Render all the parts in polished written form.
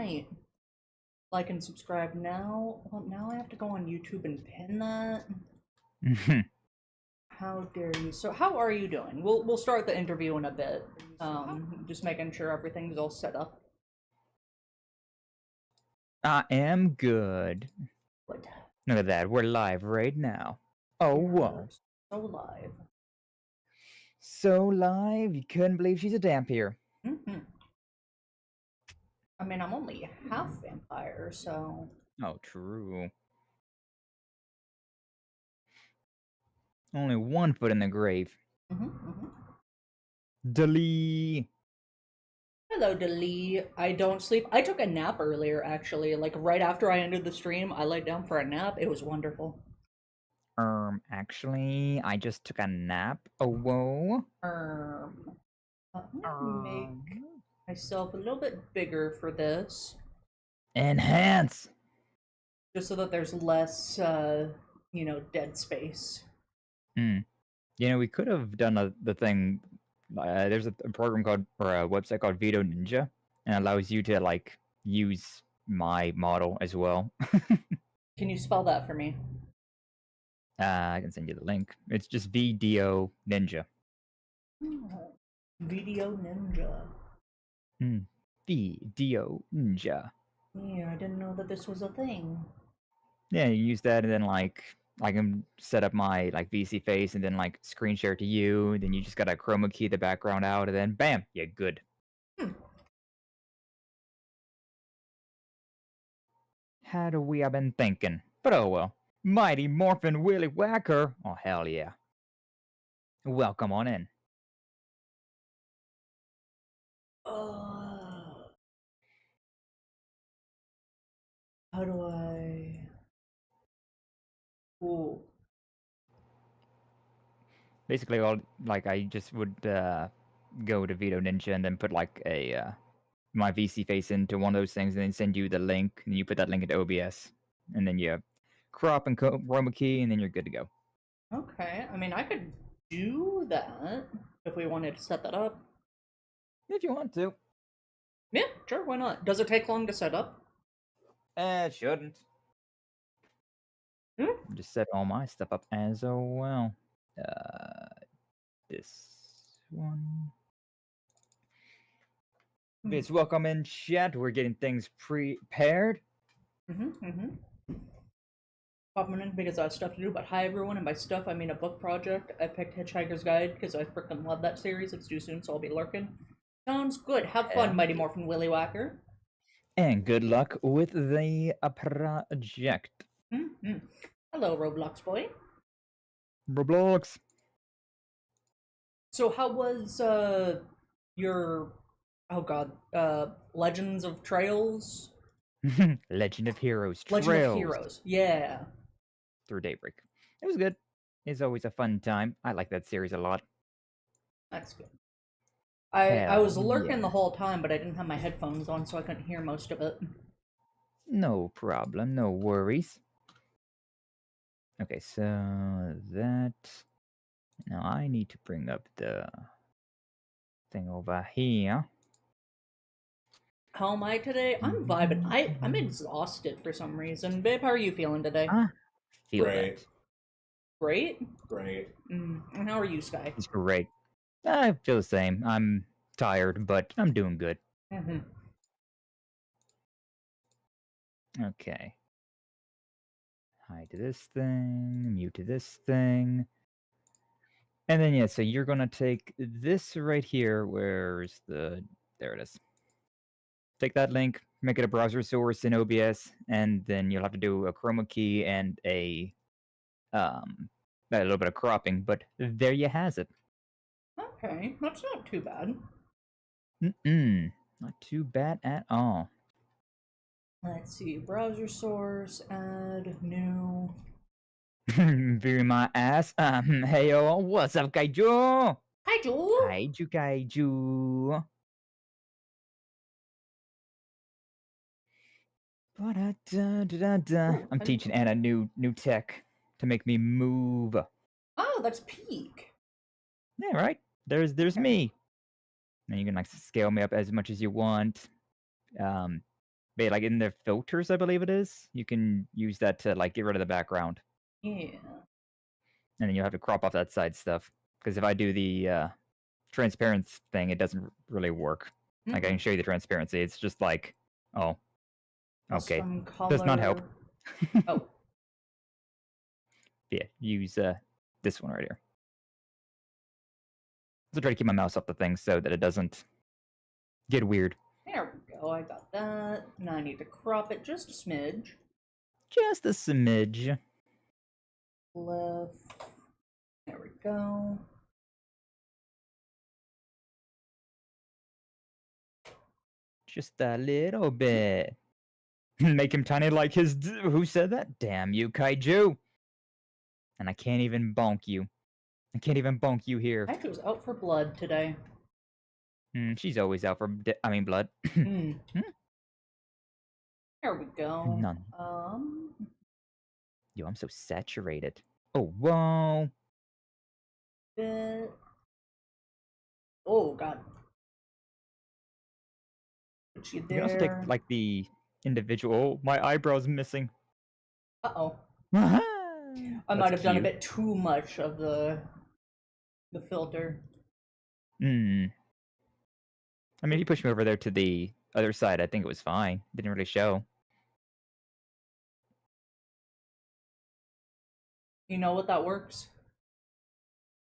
right. Like and subscribe now. Well, now I have to go on YouTube and pin that. How dare you? So, how are you doing? We'll start the interview in a bit. Just making sure everything's all set up. I am good. What? Look at that. We're live right now. Oh, whoa. So live. So live, you couldn't believe she's a dhampir. I mean, I'm only half vampire, so... Oh, true. Only 1 foot in the grave. Dali. Hello, Dali. I don't sleep. I took a nap earlier, actually. Like, right after I ended the stream, I laid down for a nap. It was wonderful. Actually, I just took a nap. Oh, whoa. Let me make myself a little bit bigger for this. Enhance! Just so that there's less, you know, dead space. You know, we could have done the thing. There's a program called, or a website called Veto Ninja, and it allows you to, like, use my model as well. Can you spell that for me? I can send you the link. It's just VDO Ninja. Video Ninja. VDO Ninja. Yeah, I didn't know that this was a thing. Yeah, you use that, and then, like, I can set up my, like, VC face, and then, like, screen share to you, and then you just gotta chroma key the background out, and then bam, you're good. How do we have been thinking? But oh well. Mighty Morphin Willy Whacker. Oh, hell yeah. Welcome on in. How do I... Ooh. Basically, all, like, I just would go to Veto Ninja and then put, like, a my VC face into one of those things, and then send you the link, and you put that link into OBS, and then you crop and chroma key, and then you're good to go. Okay, I mean, I could do that if we wanted to set that up. If you want to. Yeah, sure, why not? Does it take long to set up? It shouldn't. Just set all my stuff up as well. This one. It's welcome in chat. We're getting things prepared. Popping in because I have stuff to do, but hi everyone, and by stuff I mean a book project. I picked Hitchhiker's Guide because I freaking love that series. It's due soon, so I'll be lurking. Sounds good. Have fun, Mighty Morphin Willy Whacker. And good luck with the project. Hello, Roblox boy. Roblox. So how was your Legends of Trails? Legend of Heroes. Legend of Heroes. Yeah. Through Daybreak. It was good. It's always a fun time. I like that series a lot. That's good. I was lurking the whole time, but I didn't have my headphones on, so I couldn't hear most of it. No problem. No worries. Okay, so that... Now I need to bring up the thing over here. How am I today? I'm vibing. I'm exhausted for some reason. Babe, how are you feeling today? Great. Great? Great. And how are you, Skye? It's great. I feel the same. I'm tired, but I'm doing good. Okay. Hide to this thing, mute to this thing. And then, yeah, so you're going to take this right here. Where's the... There it is. Take that link, make it a browser source in OBS, and then you'll have to do a chroma key and a little bit of cropping, but there you has it. Okay, that's not too bad. Not too bad at all. Let's see, browser source, add, new. Very my ass. Hey yo, what's up, Kaiju? Kaiju! Kaiju. I'm teaching Anna new tech to make me move. Oh, that's peak. Yeah, right. There's me. And you can like scale me up as much as you want. But like in the filters, I believe it is, you can use that to like get rid of the background. Yeah. And then you'll have to crop off that side stuff. Because if I do the transparent thing, it doesn't really work. Like I can show you the transparency. It's just like, oh, okay, Custom color. does not help. Oh. Yeah, use this one right here. So try to keep my mouse up the thing so that it doesn't get weird. There we go. I got that. Now I need to crop it just a smidge. Just a smidge. Left. There we go. Just a little bit. Make him tiny like his... Who said that? Damn you, Kaiju. And I can't even bonk you. I can't even bonk you here. Kaiju's out for blood today. She's always out for... blood. There we go. None. Yo, I'm so saturated. Oh, whoa. Bit. Oh, God. Put you You there. can also take, like, the individual... Oh, my eyebrow's missing. Uh-oh. I might have done a bit too much of the filter. I mean, if you push me over there to the other side, I think it was fine. Didn't really show. You know what that works?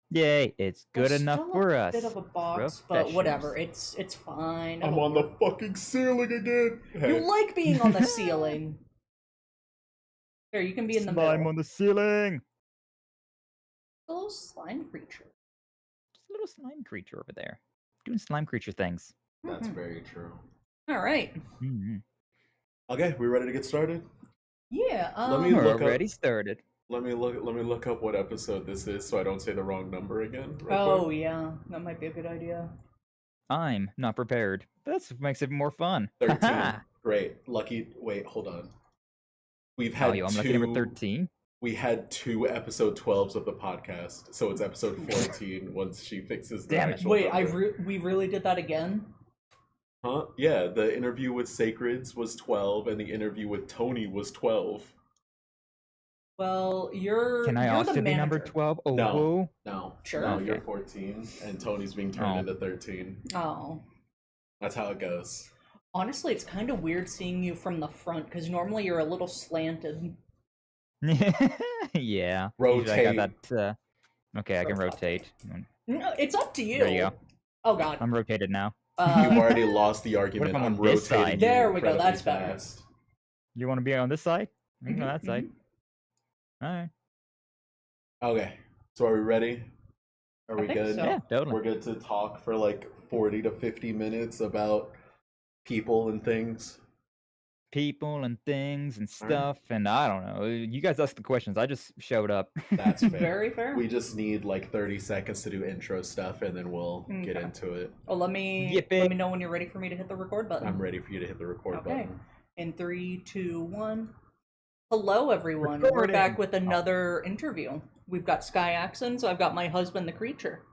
Yay, it's good enough Still for a us. bit of a box, but whatever. It's fine. I'm on the fucking ceiling again. You like being on the ceiling. Here, you can be in the middle. Slime on the ceiling. A little slime creature. Just a little slime creature over there. Doing slime creature things. That's very true. All right. Okay, we ready to get started? Yeah. We're already started. Let me look up what episode this is so I don't say the wrong number again. Oh yeah, that might be a good idea. I'm not prepared. That's what makes it more fun. 13. Great. Lucky. Wait, hold on. We've had I'm lucky number 13. We had 2 episode 12s of the podcast, so it's episode 14 once she fixes the Damn it. actual Wait, number. we really did that again? Huh? Yeah, the interview with Sacreds was 12, and the interview with Tony was 12. Well, you're. Can I you're also the be number manager. 12? Oh, No. whoa. No. Sure. No, Okay. you're 14, and Tony's being turned into 13. Oh. That's how it goes. Honestly, it's kind of weird seeing you from the front because normally you're a little slanted. Yeah. Rotate. Usually I got that. Okay, I can rotate. No, it's up to you. There you go. Oh God. I'm rotated now. You've already lost the argument. I'm I'm on this rotating. side? you There we go, incredibly that's better. fast. You want to be on this side? I can go Mhm, that side. All right. Okay, so are we ready? Are I we think good? so. Yeah, totally. We're good to talk for like 40 to 50 minutes about people and things. People and things and All right. stuff, and I don't know. You guys asked the questions. I just showed up. That's fair. Very fair. We just need like 30 seconds to do intro stuff, and then we'll get Okay. into it. Oh, let me Yippee. know when you're ready for me to hit the record button. I'm ready for you to hit the record Okay. button. In 3, 2, 1. Hello, everyone. We're Recording. back with another interview. We've got Skye Axon, so I've got my husband, the creature.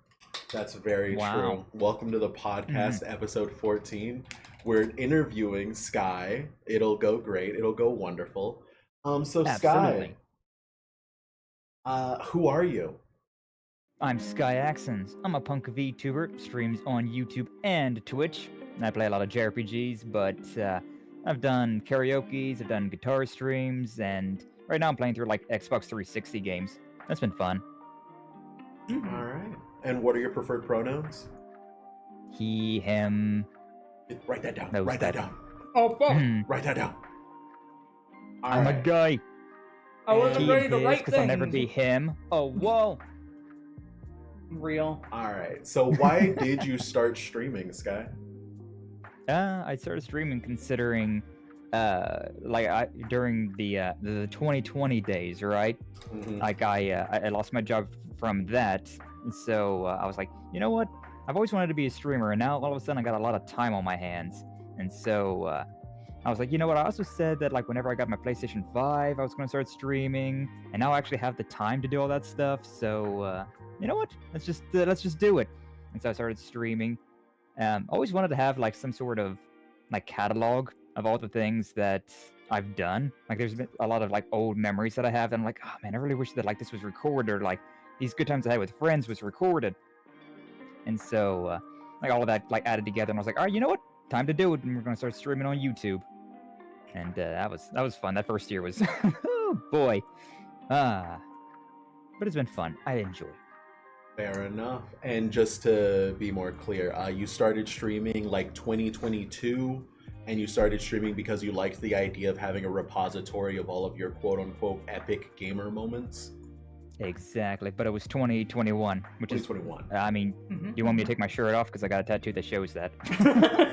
That's very Wow. true. Welcome to the podcast, episode 14. We're interviewing Skye. It'll go great. It'll go wonderful. So Absolutely. Skye, who are you? I'm Skye Axons. I'm a punk VTuber, streams on YouTube and Twitch. And I play a lot of JRPGs, but I've done karaoke's, I've done guitar streams, and right now I'm playing through like Xbox 360 games. That's been fun. All right. And what are your preferred pronouns? He, him. Write that down. Those Write that that- down. Oh, fuck. Write that down. I'm a guy. I wasn't He, ready to his, write because things. I'll never be him. Oh, whoa. Real. All right. So why did you start streaming, Skye? I started streaming considering, during the 2020 days, right? Mhm. Like I lost my job from that, and so I was like, you know what? I've always wanted to be a streamer, and now all of a sudden I got a lot of time on my hands, and so I was like, you know what? I also said that like whenever I got my PlayStation 5, I was going to start streaming, and now I actually have the time to do all that stuff. So you know what? Let's just do it. And so I started streaming. Always wanted to have like some sort of like catalog of all the things that I've done. Like, there's been a lot of like old memories that I have, and I'm like, oh man, I really wish that like this was recorded, or like these good times I had with friends was recorded. And so, like all of that like added together, and I was like, all right, you know what? Time to do it, and we're gonna start streaming on YouTube. And that was fun. That first year was, oh boy, but it's been fun. I enjoy. Fair enough. And just to be more clear, you started streaming like 2022, and you started streaming because you liked the idea of having a repository of all of your quote-unquote epic gamer moments? Exactly, but it was 2021, which 2021. is, I mean, do you want me to take my shirt off? Because I got a tattoo that shows that.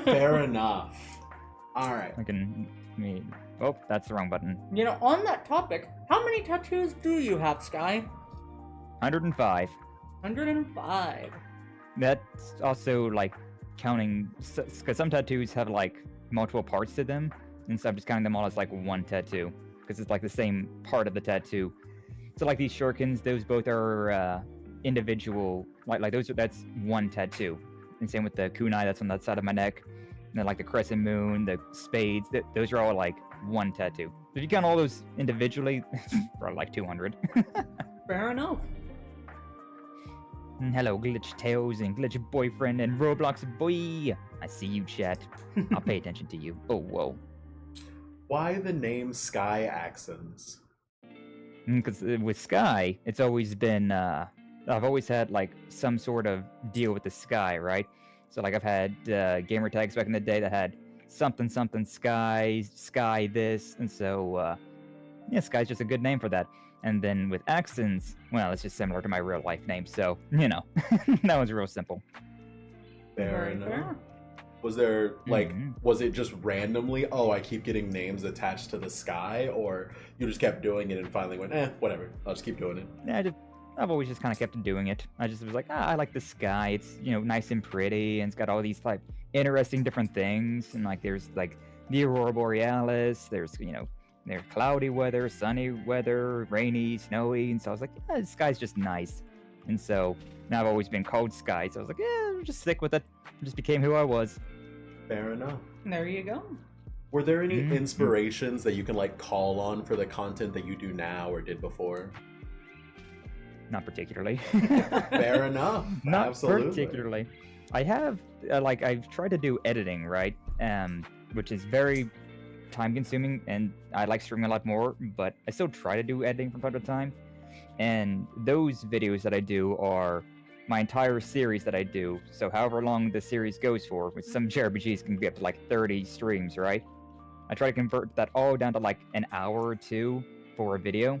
Fair enough. All right. Oh, that's the wrong button. You know, on that topic, how many tattoos do you have, Skye? 105. 105. That's also like counting, because some tattoos have like multiple parts to them, and so I'm just counting them all as like one tattoo, because it's like the same part of the tattoo. So like these shurikens, those both are individual, like that's one tattoo. And same with the kunai, that's on that side of my neck. And then like the crescent moon, the spades, those are all like one tattoo. So if you count all those individually, probably like 200. Fair enough. Hello, Glitch Tails and Glitch Boyfriend and Roblox Boy. I see you, chat. I'll pay attention to you. Oh, whoa. Why the name Skye Accents? Because with Skye, it's always been, I've always had like some sort of deal with the sky, right? So like I've had gamer tags back in the day that had something Skye, Skye this, and so yeah, Skye's just a good name for that. And then with accents, well, it's just similar to my real life name, so you know, that was real simple. Fair enough. Was there like, was it just randomly, oh, I keep getting names attached to the sky, or you just kept doing it and finally went, whatever, I'll just keep doing it? Yeah, I've always just kind of kept doing it. I just was like, I like the sky. It's, you know, nice and pretty, and it's got all these like interesting different things. And like there's like the aurora borealis. There's, you know, there's cloudy weather, sunny weather, rainy, snowy. And so I was like, yeah, the sky's just nice. And so now I've always been called Skye. So I was like, yeah, just stick with it. I just became who I was. Fair enough. There you go. Were there any inspirations that you can like call on for the content that you do now or did before? Not particularly. Fair enough. Not Absolutely. particularly. I have like I've tried to do editing, right? Which is very time consuming, and I like streaming a lot more, but I still try to do editing from time to time. And those videos that I do are my entire series that I do. So however long the series goes for, with some JRPGs can be up to like 30 streams, right? I try to convert that all down to like an hour or two for a video.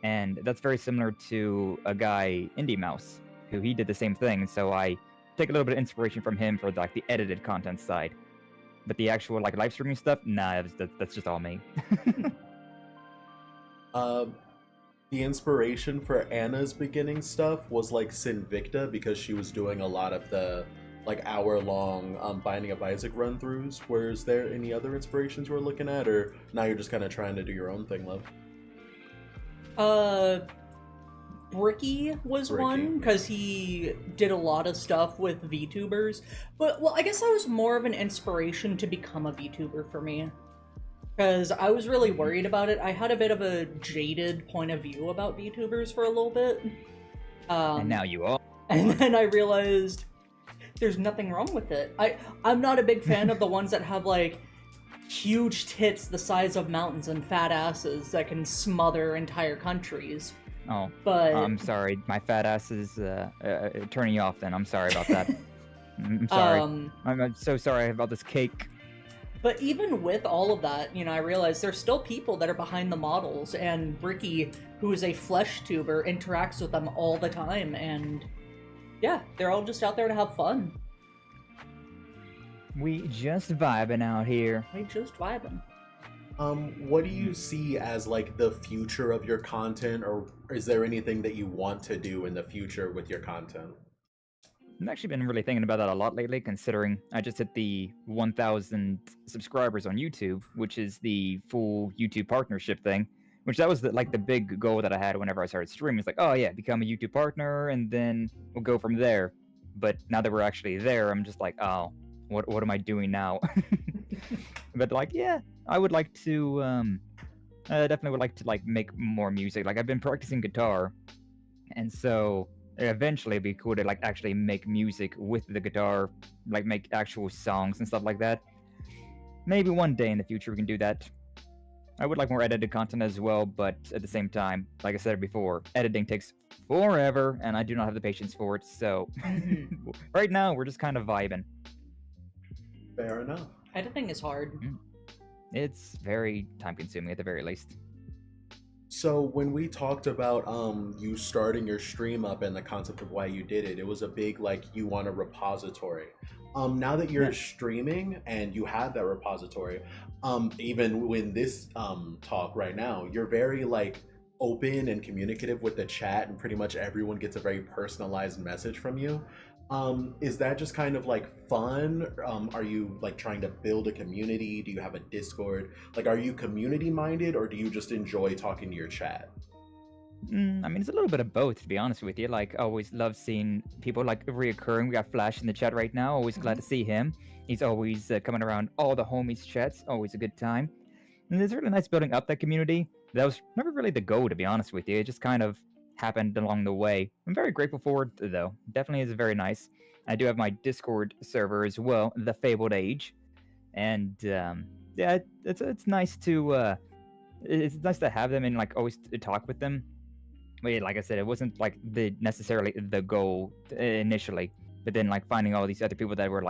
And that's very similar to a guy, Indie Mouse, who he did the same thing. So I take a little bit of inspiration from him for like the edited content side. But the actual like live streaming stuff, nah, that's just all me. The inspiration for Anna's beginning stuff was like Sinvicta, because she was doing a lot of the like hour-long Binding of Isaac run-throughs. Was there any other inspirations you were looking at, or now you're just kind of trying to do your own thing, love? Bricky was one, because he did a lot of stuff with VTubers. But, well, I guess that was more of an inspiration to become a VTuber for me. Because I was really worried about it. I had a bit of a jaded point of view about VTubers for a little bit. And now you are. And then I realized there's nothing wrong with it. I'm not a big fan of the ones that have, like, huge tits the size of mountains and fat asses that can smother entire countries. Oh, but I'm sorry. My fat ass is turning you off then. I'm sorry about that. I'm sorry. I'm so sorry about this cake. But even with all of that, you know, I realized there's still people that are behind the models, and Bricky, who is a flesh tuber, interacts with them all the time, and yeah, they're all just out there to have fun. We just vibing out here. We just vibing. What do you see as like the future of your content, or is there anything that you want to do in the future with your content? I've actually been really thinking about that a lot lately, considering I just hit the 1,000 subscribers on YouTube, which is the full YouTube partnership thing, which that was the big goal that I had whenever I started streaming. It's like, oh yeah, become a YouTube partner, and then we'll go from there. But now that we're actually there, I'm just like, oh, what am I doing now? But like, yeah, I would like to. I definitely would like to like make more music. Like I've been practicing guitar, and so eventually it'd be cool to like actually make music with the guitar, like make actual songs and stuff like that. Maybe one day in the future we can do that. I would like more edited content as well, but at the same time, like I said before, editing takes forever, and I do not have the patience for it. So right now we're just kind of vibing. Fair enough. Editing is hard. It's very time consuming at the very least. So when we talked about you starting your stream up and the concept of why you did it, it was a big like you want a repository. Now that you're streaming and you have that repository, even when this talk right now, you're very like open and communicative with the chat, and pretty much everyone gets a very personalized message from you. Is that just kind of like fun? Are you like trying to build a community? Do you have a Discord? Like, are you community minded, or do you just enjoy talking to your chat? I mean, it's a little bit of both, to be honest with you. Like, I always love seeing people like reoccurring. We got Flash in the chat right now. Always glad to see him. He's always coming around all the homies' chats. Always a good time. And it's really nice building up that community. That was never really the goal, to be honest with you. It just kind of happened along the way. I'm very grateful for it, though. Definitely is very nice. I do have my Discord server as well, The Fabled Age. And, yeah, it's nice to... it's nice to have them and, like, always talk with them. But like I said, it wasn't like necessarily the goal initially, but then like finding all these other people that were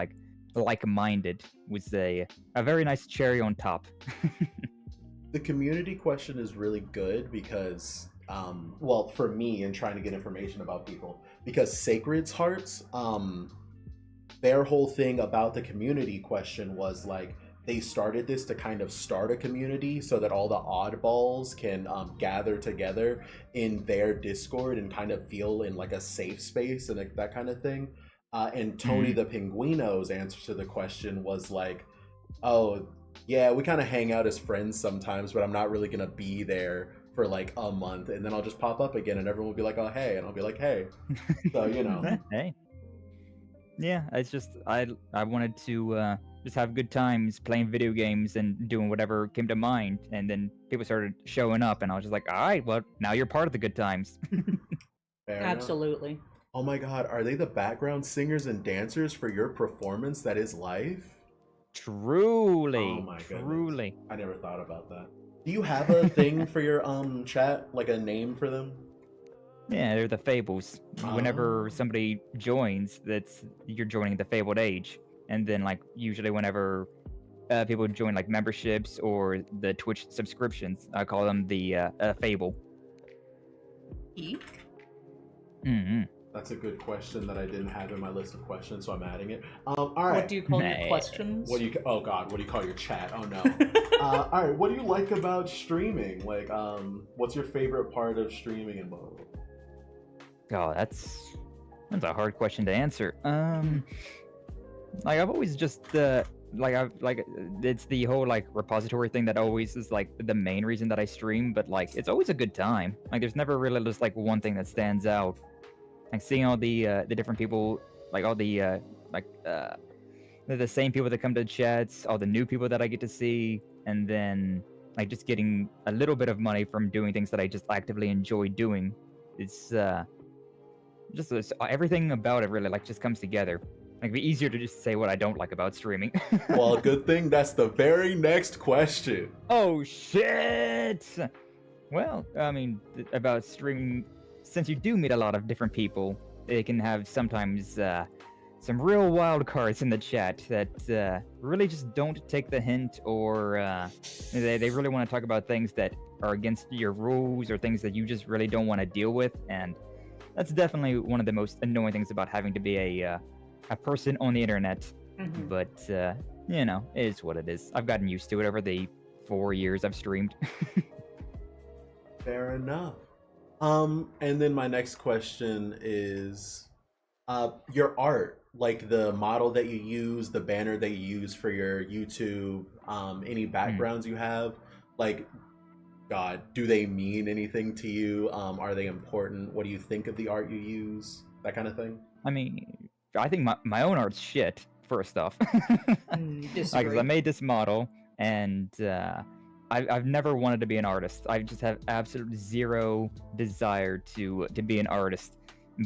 like-minded was a very nice cherry on top. The community question is really good because, well, for me and trying to get information about people, because Sacred's Hearts, their whole thing about the community question was like, they started this to kind of start a community so that all the oddballs can gather together in their Discord and kind of feel in like a safe space and like, that kind of thing. And Tony the Pinguino's answer to the question was like, oh, yeah, we kind of hang out as friends sometimes, but I'm not really going to be there for like a month. And then I'll just pop up again and everyone will be like, oh, hey. And I'll be like, hey. So, you know. Hey. Yeah, it's just, I wanted to... just have good times playing video games and doing whatever came to mind, and then people started showing up, and I was just like, all right, well, now you're part of the good times. Absolutely. Enough. Oh my god, are they the background singers and dancers for your performance that is life? Truly. Oh my truly. Goodness. I never thought about that. Do you have a thing for your chat, like a name for them? Yeah, they're the Fables. Whenever somebody joins, you're joining the Fabled Age. And then, like, usually whenever people join, like, memberships or the Twitch subscriptions, I call them the Fable. That's a good question that I didn't have in my list of questions, so I'm adding it. All right. What do you call your questions? Oh, God, what do you call your chat? Oh, no. All right, what do you like about streaming? Like, what's your favorite part of streaming and blah, blah, blah? Oh, that's a hard question to answer. Like I've always just it's the whole like repository thing that always is like the main reason that I stream, but like it's always a good time. Like there's never really just like one thing that stands out. Like seeing all the different people, like all the the same people that come to chats, all the new people that I get to see, and then like just getting a little bit of money from doing things that I just actively enjoy doing. It's just everything about it really like just comes together. Like, it'd be easier to just say what I don't like about streaming. Well, good thing that's the very next question. Oh, shit! Well, I mean, about streaming, since you do meet a lot of different people, it can have sometimes some real wild cards in the chat that really just don't take the hint, or they really want to talk about things that are against your rules or things that you just really don't want to deal with, and that's definitely one of the most annoying things about having to be a person on the internet. But you know, it is what it is. I've gotten used to it over the 4 years I've streamed. Fair enough. And then my next question is your art, like the model that you use, the banner that you use for your YouTube, any backgrounds you have, like, God, do they mean anything to you? Are they important? What do you think of the art you use? That kind of thing? I mean, I think my own art's shit, first off. Disagree. Because I made this model, and I've never wanted to be an artist. I just have absolute zero desire to be an artist.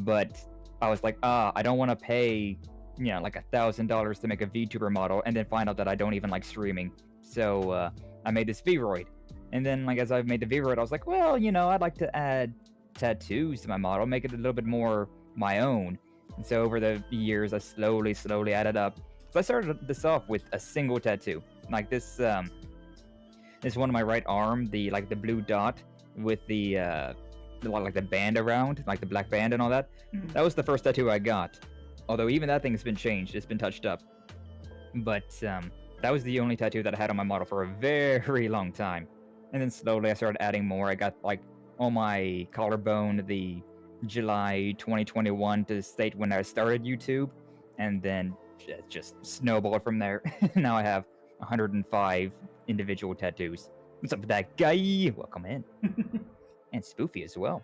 But I was like, I don't want to pay, like $1,000 to make a VTuber model, and then find out that I don't even like streaming. So I made this V-roid. And then, like, as I made the V-roid, I was like, well, I'd like to add tattoos to my model, make it a little bit more my own. And so over the years, I slowly added up. So I started this off with a single tattoo, like this. This one on my right arm, the blue dot with the band around, like the black band and all that. That was the first tattoo I got. Although even that thing's been changed, it's been touched up. But that was the only tattoo that I had on my model for a very long time. And then slowly I started adding more. I got like on my collarbone the July 2021 to state when I started YouTube, and then it just snowballed from there. Now I have 105 individual tattoos. What's up with that guy? Welcome in. And Spoofy as well.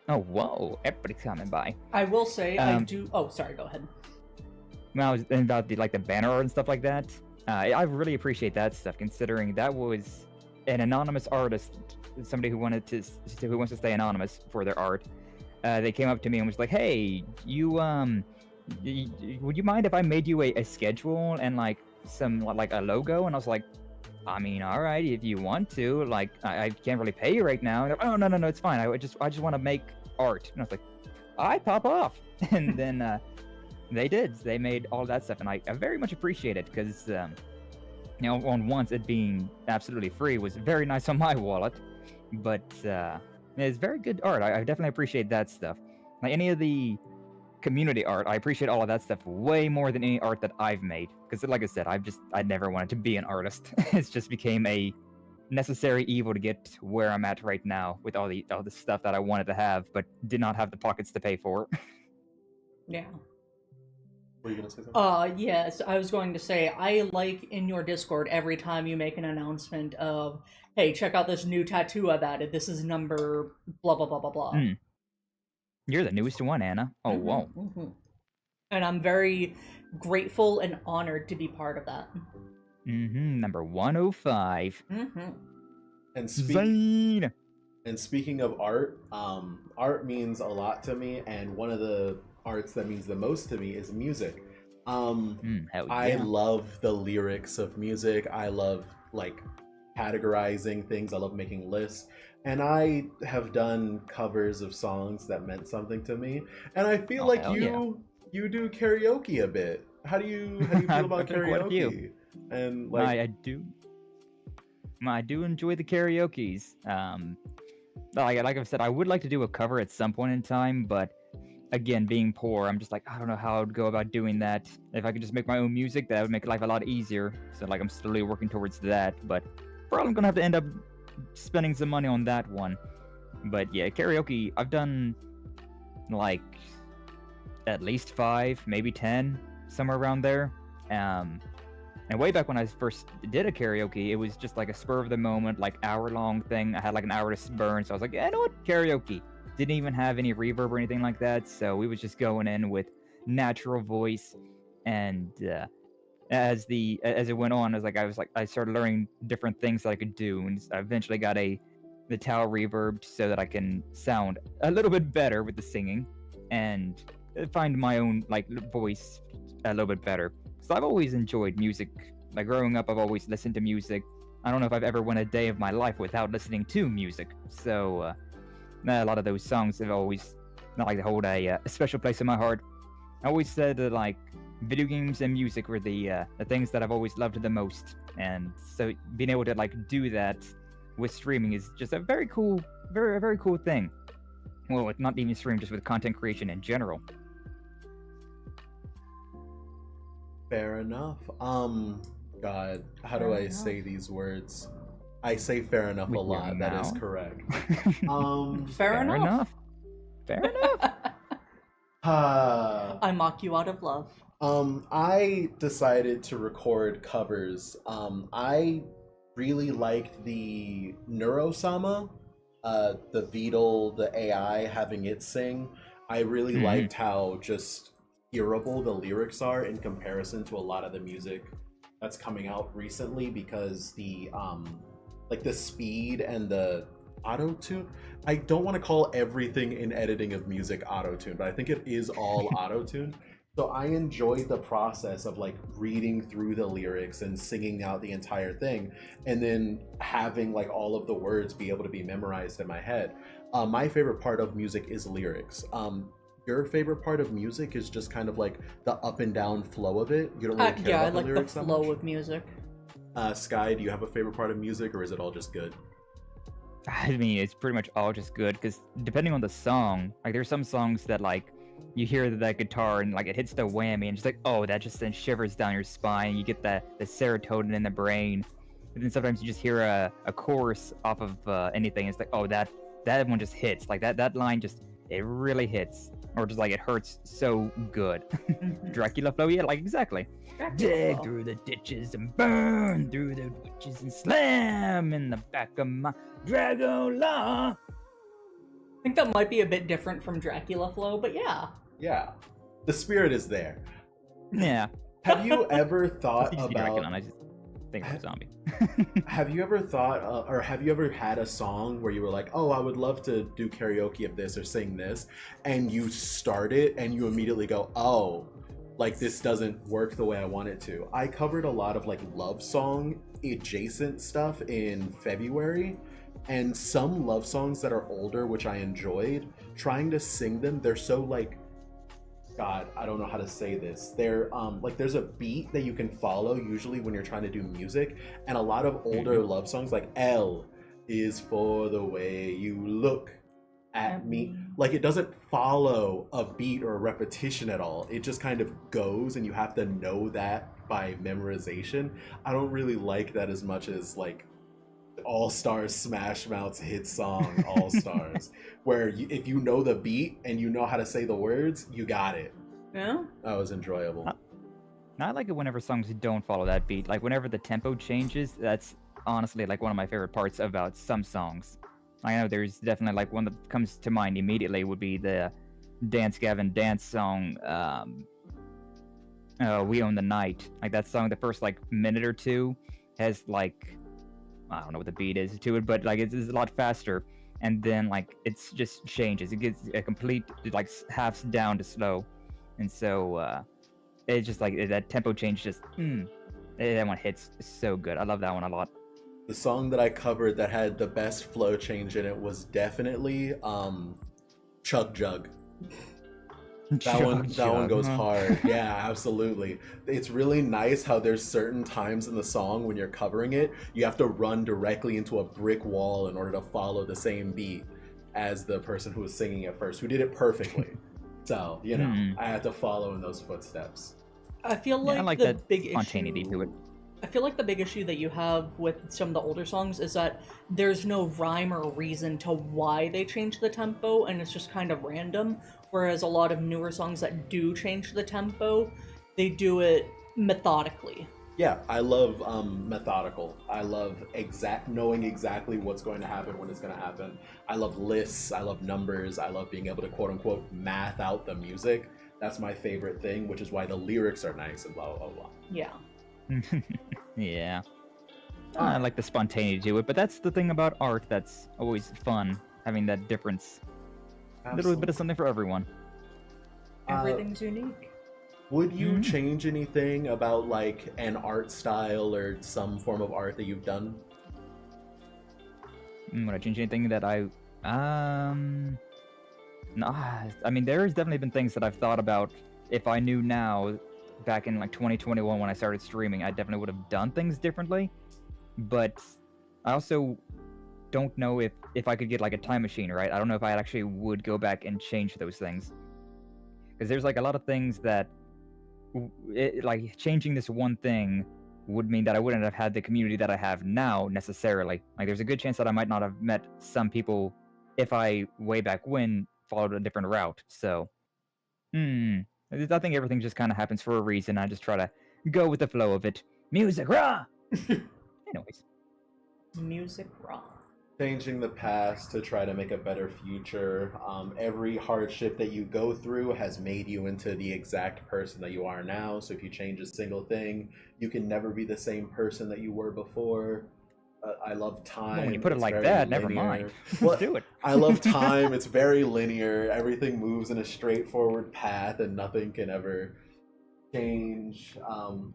Oh, whoa, everybody's coming by. I will say, I do... Oh, sorry, go ahead. When I was about the banner art and stuff like that, I really appreciate that stuff, considering that was an anonymous artist, somebody who wants to stay anonymous for their art. They came up to me and was like, hey, would you mind if I made you a schedule and like some a logo? And I was like, I mean, all right, if you want to. Like, I can't really pay you right now. And like, oh, no, it's fine. I just want to make art. And I was like, I pop off. And then they did. They made all that stuff, and I very much appreciate it because, on once it being absolutely free was very nice on my wallet, but it's very good art. I definitely appreciate that stuff. Like any of the community art, I appreciate all of that stuff way more than any art that I've made. Because, like I said, I never wanted to be an artist. It's just became a necessary evil to get where I'm at right now with all the stuff that I wanted to have, but did not have the pockets to pay for. Yeah. Were you gonna say something? Yes, I was going to say, I like in your Discord every time you make an announcement of, hey, check out this new tattoo I've added. This is number blah, blah, blah, blah, blah. You're the newest one, Anna. Oh, whoa. And I'm very grateful and honored to be part of that. Number 105. And Zane! Speaking of art, art means a lot to me, and one of the arts that means the most to me is music. Hell yeah. I love the lyrics of music. I love categorizing things. I love making lists. And I have done covers of songs that meant something to me. And I feel like you do karaoke a bit. How do you feel about karaoke? And I do enjoy the karaoke's. Like I've said, I would like to do a cover at some point in time, but again, being poor, I'm just like, I don't know how I'd go about doing that. If I could just make my own music, that would make life a lot easier. So I'm slowly working towards that, but probably I'm gonna have to end up spending some money on that one. But yeah, karaoke, I've done at least 5, maybe 10, somewhere around there. And way back when I first did a karaoke, it was just a spur of the moment, hour-long thing. I had an hour to burn, so I was like, yeah, you know what, karaoke. Didn't even have any reverb or anything like that, so we was just going in with natural voice. And as it went on, I started learning different things that I could do, and I eventually got the towel reverb so that I can sound a little bit better with the singing and find my own voice a little bit better. So I've always enjoyed music. Growing up, I've always listened to music. I don't know if I've ever went a day of my life without listening to music. So a lot of those songs have always hold a special place in my heart. I always said that video games and music were the things that I've always loved the most, and so being able to do that with streaming is just a very cool, very cool thing. Well, not even stream, just with content creation in general. Fair enough. God, how do I say these words? I say fair enough a lot. That is correct. Fair enough. Fair enough. I mock you out of love. I decided to record covers. I really liked the Neurosama, the Beetle, the AI, having it sing. I really liked how just hearable the lyrics are in comparison to a lot of the music that's coming out recently, because the like the speed and the auto tune. I don't want to call everything in editing of music auto tune, but I think it is all auto tune. So I enjoy the process of like reading through the lyrics and singing out the entire thing, and then having like all of the words be able to be memorized in my head. My favorite part of music is lyrics. Your favorite part of music is just kind of like the up and down flow of it. You don't really care Yeah, I about like the lyrics the that flow much. of music. Skye, do you have a favorite part of music, or is it all just good? I mean, it's pretty much all just good because depending on the song, like there's some songs that like you hear that guitar and like it hits the whammy and just like, oh, that just then shivers down your spine. You get the serotonin in the brain. And then sometimes you just hear a chorus off of anything. And it's like, oh, that one just hits. Like that line just, it really hits. Or just like it hurts so good. Dracula flow, yeah, like exactly. Dig through the ditches and burn through the witches and slam in the back of my Dragola. I think that might be a bit different from Dracula flow, but yeah. Yeah, the spirit is there. Yeah. Have you ever thought Dracula, about? and I just think of a zombie. Have you ever thought, or have you ever had a song where you were like, oh, I would love to do karaoke of this or sing this, and you start it and you immediately go, oh, like this doesn't work the way I want it to. I covered a lot of like love song adjacent stuff in February, and some love songs that are older, which I enjoyed, trying to sing them, they're so like, God, I don't know how to say this. They're like there's a beat that you can follow usually when you're trying to do music, and a lot of older love songs like L is for the way you look at me. Like it doesn't follow a beat or a repetition at all. It just kind of goes, and you have to know that by memorization. I don't really like that as much as like All Stars Smash Mouth's hit song All Stars, where if you know the beat and you know how to say the words, you got it. Yeah? That was enjoyable. I like it whenever songs don't follow that beat. Like whenever the tempo changes, that's honestly like one of my favorite parts about some songs. I know there's definitely like one that comes to mind immediately would be the Dance Gavin Dance song, We Own the Night. Like that song, the first like minute or two has like, I don't know what the beat is to it, but like it's a lot faster, and then like it's just changes. It gets a complete like halves down to slow, and so it's just like that tempo change. Just that one hits so good. I love that one a lot. The song that I covered that had the best flow change in it was definitely Chug Jug. That one goes hard. Yeah, absolutely. It's really nice how there's certain times in the song when you're covering it, you have to run directly into a brick wall in order to follow the same beat as the person who was singing it first, who did it perfectly. So, you know, I had to follow in those footsteps. I feel like, I like the that big spontaneity issue... to it. I feel like the big issue that you have with some of the older songs is that there's no rhyme or reason to why they change the tempo, and it's just kind of random. Whereas a lot of newer songs that do change the tempo, they do it methodically. Yeah, I love methodical. I love knowing exactly what's going to happen when it's going to happen. I love lists. I love numbers. I love being able to quote unquote math out the music. That's my favorite thing, which is why the lyrics are nice and blah blah blah. Yeah. Yeah. I like the spontaneity to it, but that's the thing about art that's always fun, having that difference. A little bit of something for everyone. Everything's unique. Would you change anything about like an art style or some form of art that you've done? Would I change anything that I no, I mean there's definitely been things that I've thought about. If I knew now, back in like 2021 when I started streaming, I definitely would have done things differently. But I also don't know if I could get like a time machine, right? I don't know if I actually would go back and change those things. Because there's like a lot of things that like changing this one thing would mean that I wouldn't have had the community that I have now necessarily. Like there's a good chance that I might not have met some people if I way back when followed a different route. So I think everything just kind of happens for a reason. I just try to go with the flow of it. Music, rah! Anyways. Music raw. Changing the past to try to make a better future. Every hardship that you go through has made you into the exact person that you are now. So if you change a single thing, you can never be the same person that you were before. I love time. Well, when you put it It's like very that, never mind. linear. Let's Well, do it. I love time. It's very linear. Everything moves in a straightforward path, and nothing can ever change.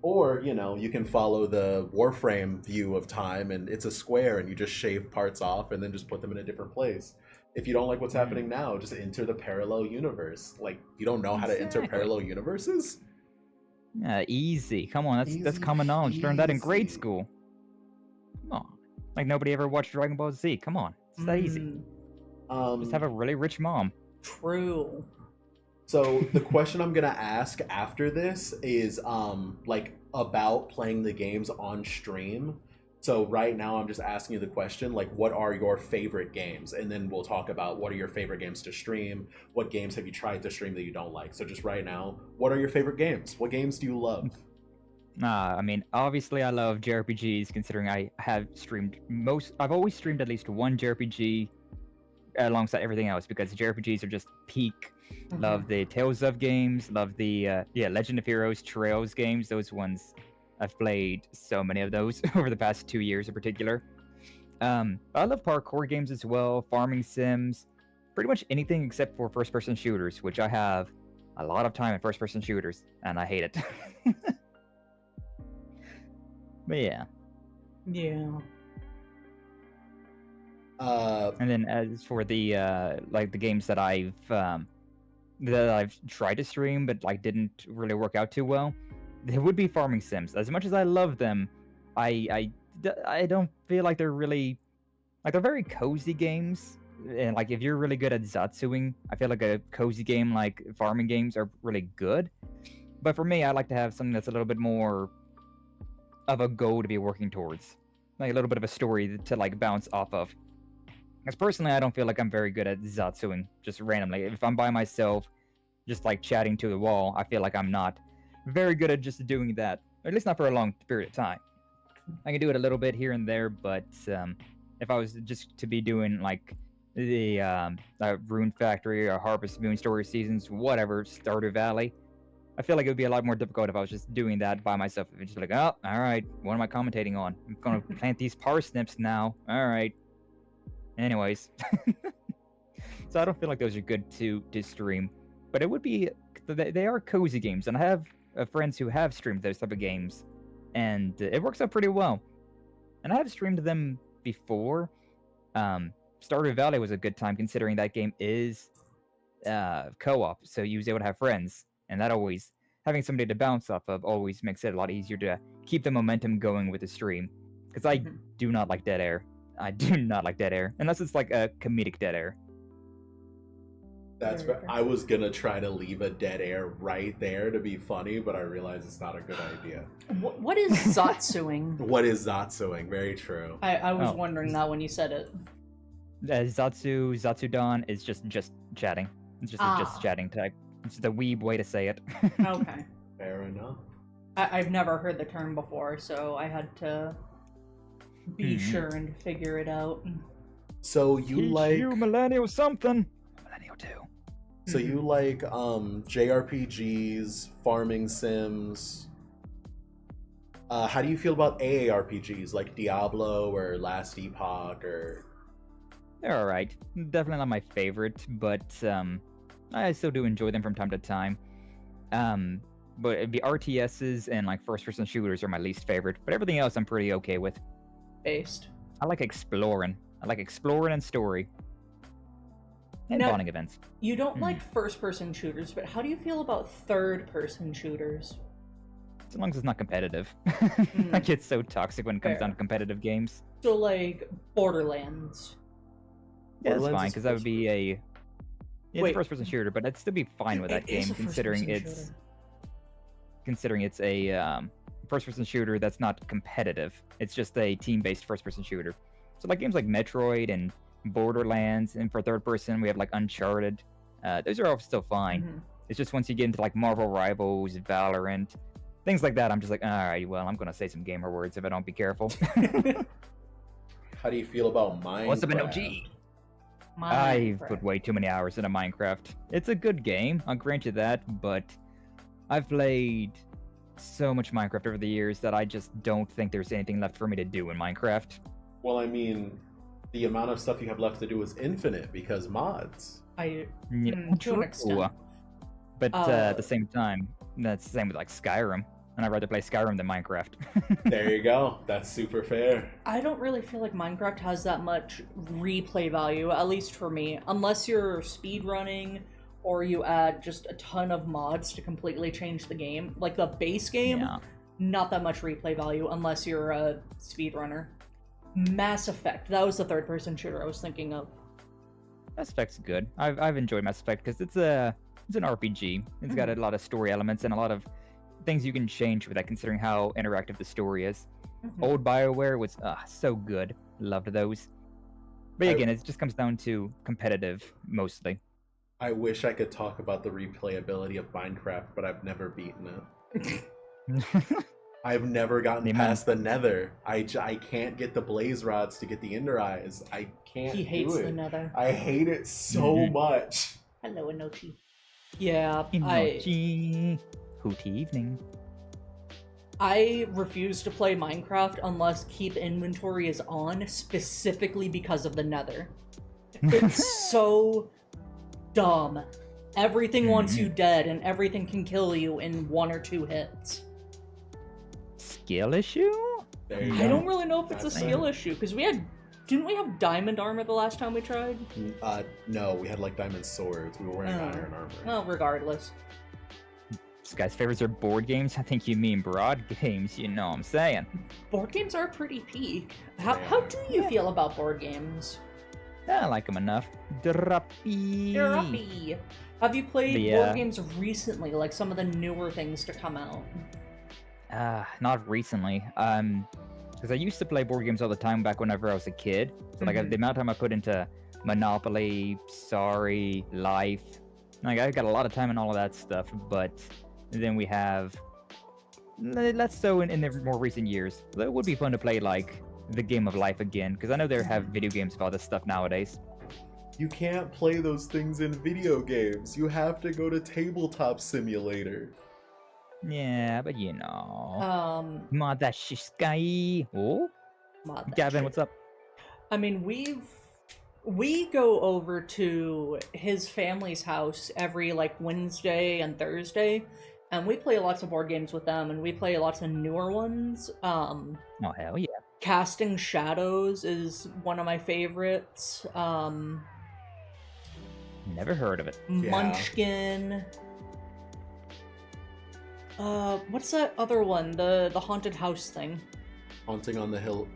Or you can follow the Warframe view of time, and it's a square, and you just shave parts off and then just put them in a different place. If you don't like what's happening now, just enter the parallel universe. Like, you don't know how to enter Exactly. parallel universes? Yeah, easy. Come on, that's Easy common knowledge. Learned that in grade peasy. school. Come on. Like nobody ever watched Dragon Ball Z. Come on. It's that easy. Just have a really rich mom. True. So the question I'm gonna ask after this is like about playing the games on stream. So right now I'm just asking you the question, like, what are your favorite games? And then we'll talk about what are your favorite games to stream, what games have you tried to stream that you don't like. So just right now, what are your favorite games? What games do you love? I mean, obviously I love JRPGs considering I have streamed I've always streamed at least one JRPG alongside everything else because JRPGs are just peak. Love the Tales of games, love the Legend of Heroes Trails games. Those ones, I've played so many of those over the past 2 years in particular. I love parkour games as well, farming sims, pretty much anything except for first-person shooters, which I have a lot of time in first-person shooters, and I hate it. But yeah. Yeah. And then as for the like the games that I've tried to stream but like didn't really work out too well, they would be farming sims. As much as I love them, I don't feel like they're really like they're very cozy games. And like if you're really good at Zatsuing, I feel like a cozy game like farming games are really good. But for me, I like to have something that's a little bit more of a goal to be working towards, like a little bit of a story to like bounce off of. Because personally, I don't feel like I'm very good at Zatsuing just randomly. If I'm by myself, just like chatting to the wall, I feel like I'm not very good at just doing that, or at least not for a long period of time. I can do it a little bit here and there, but if I was just to be doing like the Rune Factory or Harvest Moon Story Seasons, whatever, Stardew Valley, I feel like it would be a lot more difficult if I was just doing that by myself. If it's just like, oh, all right, what am I commentating on? I'm gonna plant these parsnips now. All right. Anyways, so I don't feel like those are good to stream, but it would be they are cozy games, and I have friends who have streamed those type of games, and it works out pretty well. And I have streamed them before. Stardew Valley was a good time considering that game is co-op, so you was able to have friends, and that always having somebody to bounce off of always makes it a lot easier to keep the momentum going with the stream. Because I do not like dead air. I do not like dead air, unless it's like a comedic dead air. That's I was gonna try to leave a dead air right there to be funny, but I realized it's not a good idea. What is Zatsuing? What is Zatsuing? Very true. I was wondering that when you said it. Zatsudan is just chatting. It's just a just chatting type. It's the weeb way to say it. Okay. Fair enough. I've never heard the term before, so I had to be sure and figure it out. So you like millennial something. Millennial 2. So you like JRPGs, farming sims. How do you feel about AARPGs like Diablo or Last Epoch or? They're alright. Definitely not my favorite, but I still do enjoy them from time to time. But the RTSs and like first-person shooters are my least favorite, but everything else I'm pretty okay with. Based. I like exploring. I like exploring and story. And Now, bonding events. You don't like first-person shooters, but how do you feel about third-person shooters? As long as it's not competitive. Like it's so toxic when it comes down to competitive games. So like Borderlands. Yeah, that's fine, because that would be a... Yeah, it's Wait. a first-person shooter, but I'd still be fine with that game, considering it's a first-person shooter that's not competitive. It's just a team-based first-person shooter. So like games like Metroid and Borderlands, and for third-person we have like Uncharted. Those are all still fine. It's just once you get into like Marvel Rivals, Valorant, things like that, I'm just like, all right, well, I'm gonna say some gamer words if I don't be careful. How do you feel about Minecraft? What's up, NOG? I've put way too many hours into Minecraft. It's a good game, I'll grant you that, but I've played so much Minecraft over the years that I just don't think there's anything left for me to do in Minecraft. Well, I mean, the amount of stuff you have left to do is infinite because mods. To True. an extent. But at the same time, that's the same with like Skyrim, and I'd rather play Skyrim than Minecraft. There you go. That's super fair. I don't really feel like Minecraft has that much replay value, at least for me, unless you're speedrunning or you add just a ton of mods to completely change the game. Like the base game, Yeah. not that much replay value unless you're a speedrunner. Mass Effect, that was the third-person shooter I was thinking of. Mass Effect's good. I've enjoyed Mass Effect because it's an RPG. It's got a lot of story elements and a lot of things you can change with that, considering how interactive the story is. Old BioWare was so good. Loved those. But again, it just comes down to competitive mostly. I wish I could talk about the replayability of Minecraft, but I've never beaten it. I've never gotten past the Nether. I can't get the blaze rods to get the ender eyes. I can't. He hates do it. the Nether. I hate it so much. Hello, Inochi. Yeah, Inochi. Hooty evening. I refuse to play Minecraft unless keep inventory is on, specifically because of the Nether. It's so dumb. Everything wants you dead, and everything can kill you in 1 or 2 hits. Skill issue? There you I go. don't really know if it's a skill issue, because didn't we have diamond armor the last time we tried? No, we had like diamond swords. We were wearing iron armor. Well, regardless. Skye's favorites are board games? I think you mean broad games, you know what I'm saying. Board games are pretty peak. How do you feel about board games? I like them enough. Droppy. Droppy. Have you played Yeah. board games recently, like some of the newer things to come out? Not recently. Because I used to play board games all the time back whenever I was a kid. So like the amount of time I put into Monopoly, Sorry, Life, like I got a lot of time in all of that stuff. But then we have less so in the more recent years. It would be fun to play like the game of life again, because I know they have video games about this stuff nowadays. You can't play those things in video games. You have to go to Tabletop Simulator. Yeah, but you know. Mod that shit, Skye. Oh, Mod that Gavin, shit. what's up? I mean, we go over to his family's house every like Wednesday and Thursday, and we play lots of board games with them, and we play lots of newer ones. Oh hell yeah. Casting Shadows is one of my favorites. Never heard of it. Yeah. Munchkin. What's that other one? The haunted house thing. Haunting on the Hill.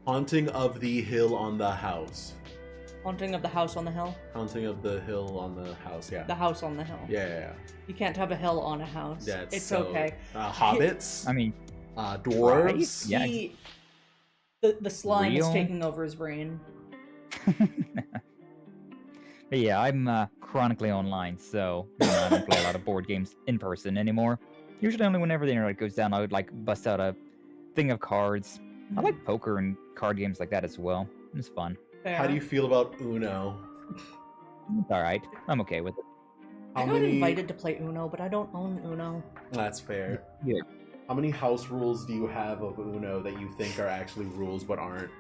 Haunting of the Hill on the House. Haunting of the House on the Hill? Haunting of the Hill on the House, yeah. The House on the Hill. Yeah. You can't have a hill on a house. Yeah, it's so, okay. Hobbits. I mean, Dwarves. Yeah. The slime is Real? taking over his brain. But yeah, I'm chronically online, so I don't play a lot of board games in person anymore. Usually only whenever the internet goes down, I would like bust out a thing of cards. I like poker and card games like that as well. It's fun. How do you feel about Uno? It's alright. I'm okay with it. I got invited to play Uno, but I don't own Uno. That's fair. Yeah. How many house rules do you have of Uno that you think are actually rules but aren't?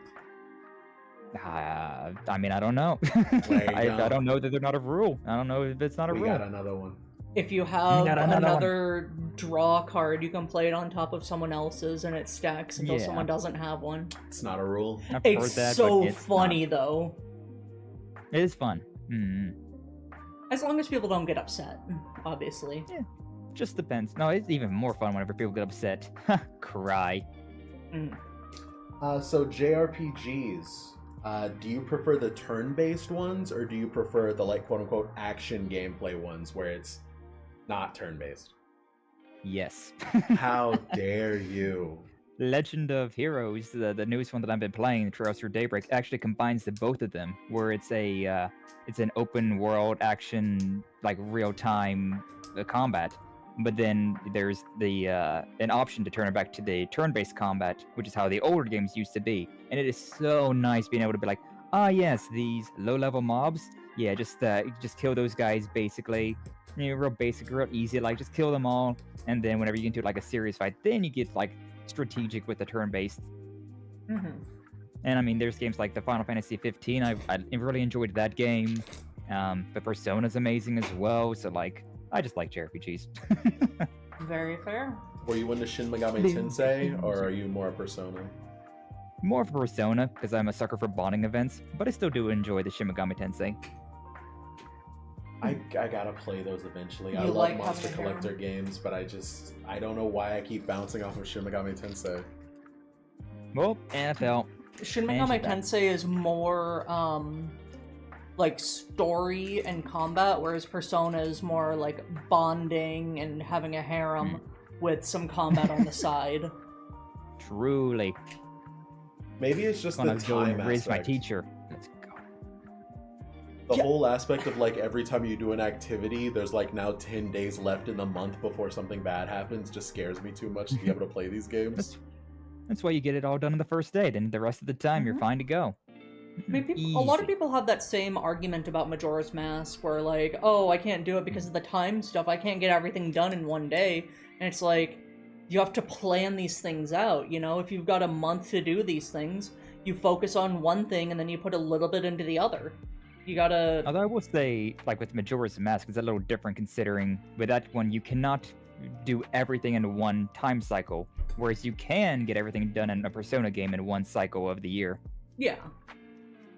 I mean, I don't know. There you go. I don't know that they're not a rule. I don't know if it's not a We rule. got another one. If you have got another another draw card, you can play it on top of someone else's, and it stacks until Yeah. someone doesn't have one. It's not a rule. I've heard It's that, so but it's funny, not. though. It is fun. As long as people don't get upset, obviously. Just depends. No, it's even more fun whenever people get upset. Cry. So JRPGs, do you prefer the turn-based ones, or do you prefer the like quote-unquote action gameplay ones where it's not turn-based? Yes. How dare you? Legend of Heroes, the newest one that I've been playing, Trails Through Daybreak, actually combines the both of them, where it's an open world action, like real time combat, but then there's the an option to turn it back to the turn-based combat, which is how the older games used to be. And it is so nice being able to be like, ah, yes, these low-level mobs, yeah, just kill those guys basically. You know, real basic, real easy, like just kill them all. And then whenever you get into like a serious fight, then you get like strategic with the turn-based. Mm-hmm. And I mean, there's games like the Final Fantasy 15. I really enjoyed that game. But Persona's amazing as well. So like, I just like JRPGs. Very fair. Were you into Shin Megami Tensei, or are you more a Persona? More of a Persona, because I'm a sucker for bonding events, but I still do enjoy the Shin Megami Tensei. I gotta play those eventually. I You love like Monster having a Collector games, but I don't know why I keep bouncing off of Shin Megami Tensei. Well, NFL. Shin And Megami she's back. Tensei is more like story and combat, whereas Persona is more like bonding and having a harem with some combat on the side. Truly. Maybe it's just Gonna the go time and raise my aspect. teacher. Let's go. The Yeah. whole aspect of like every time you do an activity, there's like now 10 days left in the month before something bad happens, just scares me too much to be able to play these games. That's why you get it all done on the first day. Then the rest of the time, you're Mhm. fine to go. I mean, a lot of Easy. people have that same argument about Majora's Mask, where like, oh, I can't do it because of the time stuff. I can't get everything done in one day. And it's like, you have to plan these things out, you know? If you've got a month to do these things, you focus on one thing and then you put a little bit into the other. You gotta... Although I will say, like with Majora's Mask, it's a little different considering with that one, you cannot do everything in one time cycle, whereas you can get everything done in a Persona game in one cycle of the year. Yeah.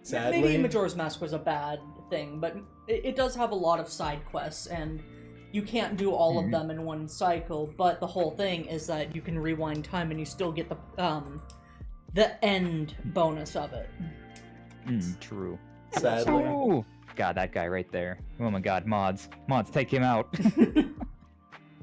Sadly, Maybe Majora's Mask was a bad thing, but it does have a lot of side quests, and you can't do all of them in one cycle, but the whole thing is that you can rewind time and you still get the end bonus of it. True. sadly, Oh, God, that guy right there. Oh my God, mods, take him out.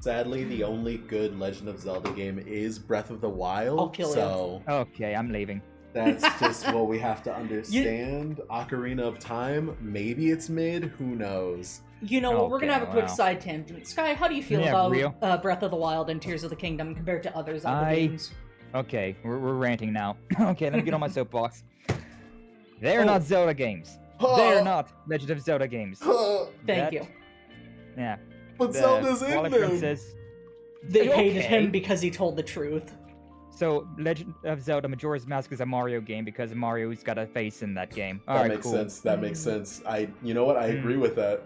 sadly, the only good Legend of Zelda game is Breath of the Wild. I'll kill you. So Okay, I'm leaving. that's just what we have to understand. Ocarina of Time, maybe it's mid, who knows? You know what, we're gonna Okay, have a quick wow. side tangent. Skye, how do you feel Yeah, about real. Breath of the Wild and Tears of the Kingdom compared to other Zelda I- games? Okay, we're ranting now. Okay, let me get on my soapbox. They're Oh. not Zelda games. They're not Legend of Zelda games. Thank That- you. Yeah. But the Zelda's in Twilight them. Princess. They hated Okay. him because he told the truth. So, Legend of Zelda Majora's Mask is a Mario game because Mario's got a face in that game. That Alright, makes cool. sense. That makes sense. You know what? I agree with that.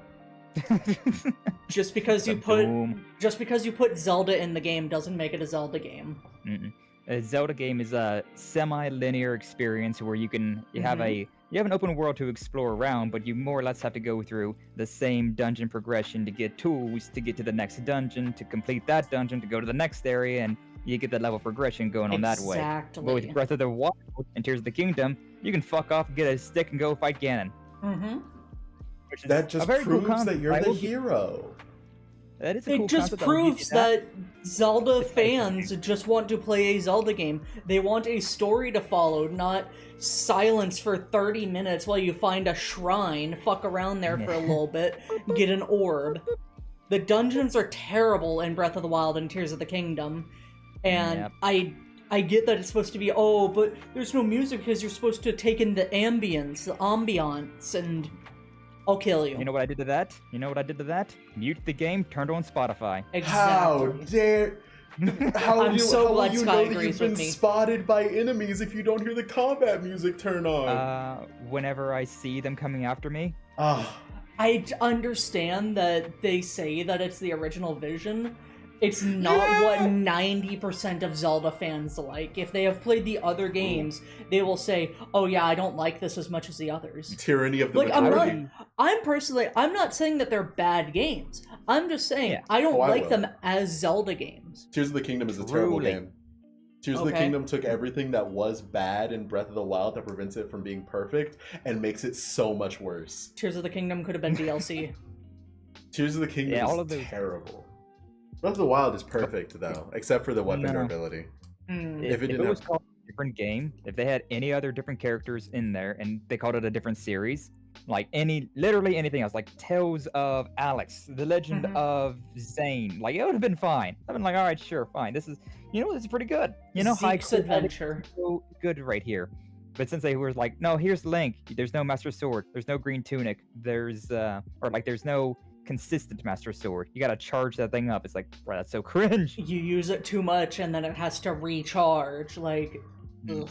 Just because you Boom. put Zelda in the game doesn't make it a Zelda game. A Zelda game is a semi-linear experience where you have an open world to explore around, but you more or less have to go through the same dungeon progression to get tools to get to the next dungeon, to complete that dungeon, to go to the next area, and you get that level progression going on that way. Exactly. But with Breath of the Wild and Tears of the Kingdom, you can fuck off, get a stick, and go fight Ganon. Mm-hmm. Which is That a just very cool proves concept. that you're I the will give- hero. That is a It cool just concept, I will give you proves that Zelda fans just want to play a Zelda game. They want a story to follow, not silence for 30 minutes while you find a shrine, fuck around there for a little bit, get an orb. The dungeons are terrible in Breath of the Wild and Tears of the Kingdom, and Yep. I get that it's supposed to be, oh, but there's no music because you're supposed to take in the ambiance, and I'll kill you. You know what I did to that? Mute the game, turned on Spotify. How Exactly. dare... How I'm do so how glad will you Skye know that agrees you've been with me. spotted by enemies if you don't hear the combat music turn on? Whenever I see them coming after me, Ah, I understand that they say that it's the original vision. It's not what 90% of Zelda fans like. If they have played the other games, they will say, oh yeah, I don't like this as much as the others. tyranny of the Look, I'm majority. I'm not saying that they're bad games. I'm just saying, Yeah. I don't Oh, I like will. them as Zelda games. Tears of the Kingdom is a terrible Truly. game. Tears of the Okay. Kingdom took everything that was bad in Breath of the Wild that prevents it from being perfect and makes it so much worse. Tears of the Kingdom could have been DLC. Tears of the Kingdom Yeah, all is of those- terrible. Breath of the Wild is perfect though, except for the weapon No. durability. Hmm. If it didn't was have- called a different game, if they had any other different characters in there and they called it a different series, Like literally anything else, like Tales of Alex, The Legend of Zane. Like it would have been fine. I've been like, all right, sure, fine. This is pretty good. High Zeke's quality, Adventure. so good right here. But since they were like, no, here's Link. There's no Master Sword. There's no green tunic. There's there's no consistent Master Sword. You gotta charge that thing up. It's like, bro, that's so cringe. You use it too much and then it has to recharge. Like, ugh.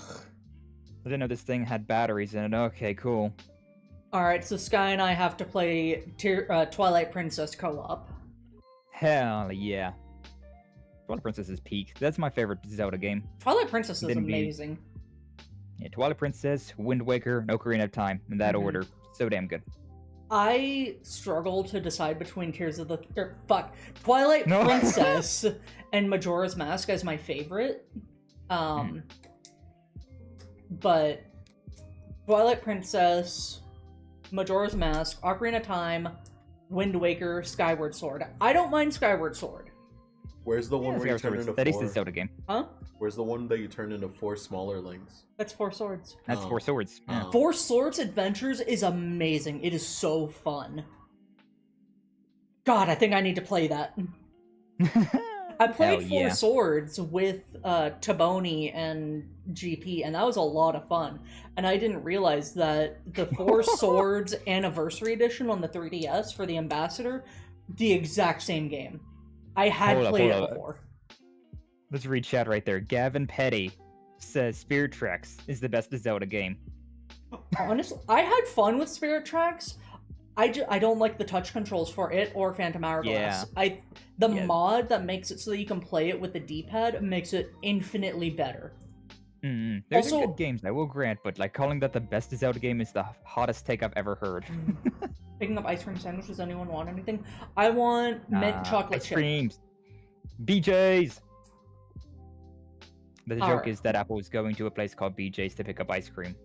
I didn't know this thing had batteries in it. Okay, cool. Alright, so Skye and I have to play Twilight Princess co-op. Hell yeah. Twilight Princess is peak. That's my favorite Zelda game. Twilight Princess is Didn't be- amazing. Yeah, Twilight Princess, Wind Waker, and Ocarina of Time, in that order. So damn good. I struggle to decide between Twilight No. Princess and Majora's Mask as my favorite. But Twilight Princess, Majora's Mask, Ocarina of Time, Wind Waker, Skyward Sword. I don't mind Skyward Sword. Where's the one where you turn into That is four? the Zelda game. Huh? Where's the one that you turn into 4 smaller links? That's Four Swords. That's Oh. 4 Swords. Yeah. Oh. Four Swords Adventures is amazing. It is so fun. God, I think I need to play that. I played Hell Four yeah. Swords with Taboni and GP, and that was a lot of fun. And I didn't realize that the Four Swords Anniversary Edition on the 3DS for the Ambassador, the exact same game. I had Hold up, played hold it up. before. Let's read chat right there. Gavin Petty says Spirit Tracks is the best Zelda game. Honestly, I had fun with Spirit Tracks. I don't like the touch controls for it or Phantom Hourglass. The mod that makes it so that you can play it with the D-pad makes it infinitely better. There's Also- good games, I will grant, but like calling that the best Zelda game is the hottest take I've ever heard. Picking up ice cream sandwich, does anyone want anything? I want mint chocolate ice chip. creams. BJ's. The joke Alright. is that Apple is going to a place called BJ's to pick up ice cream.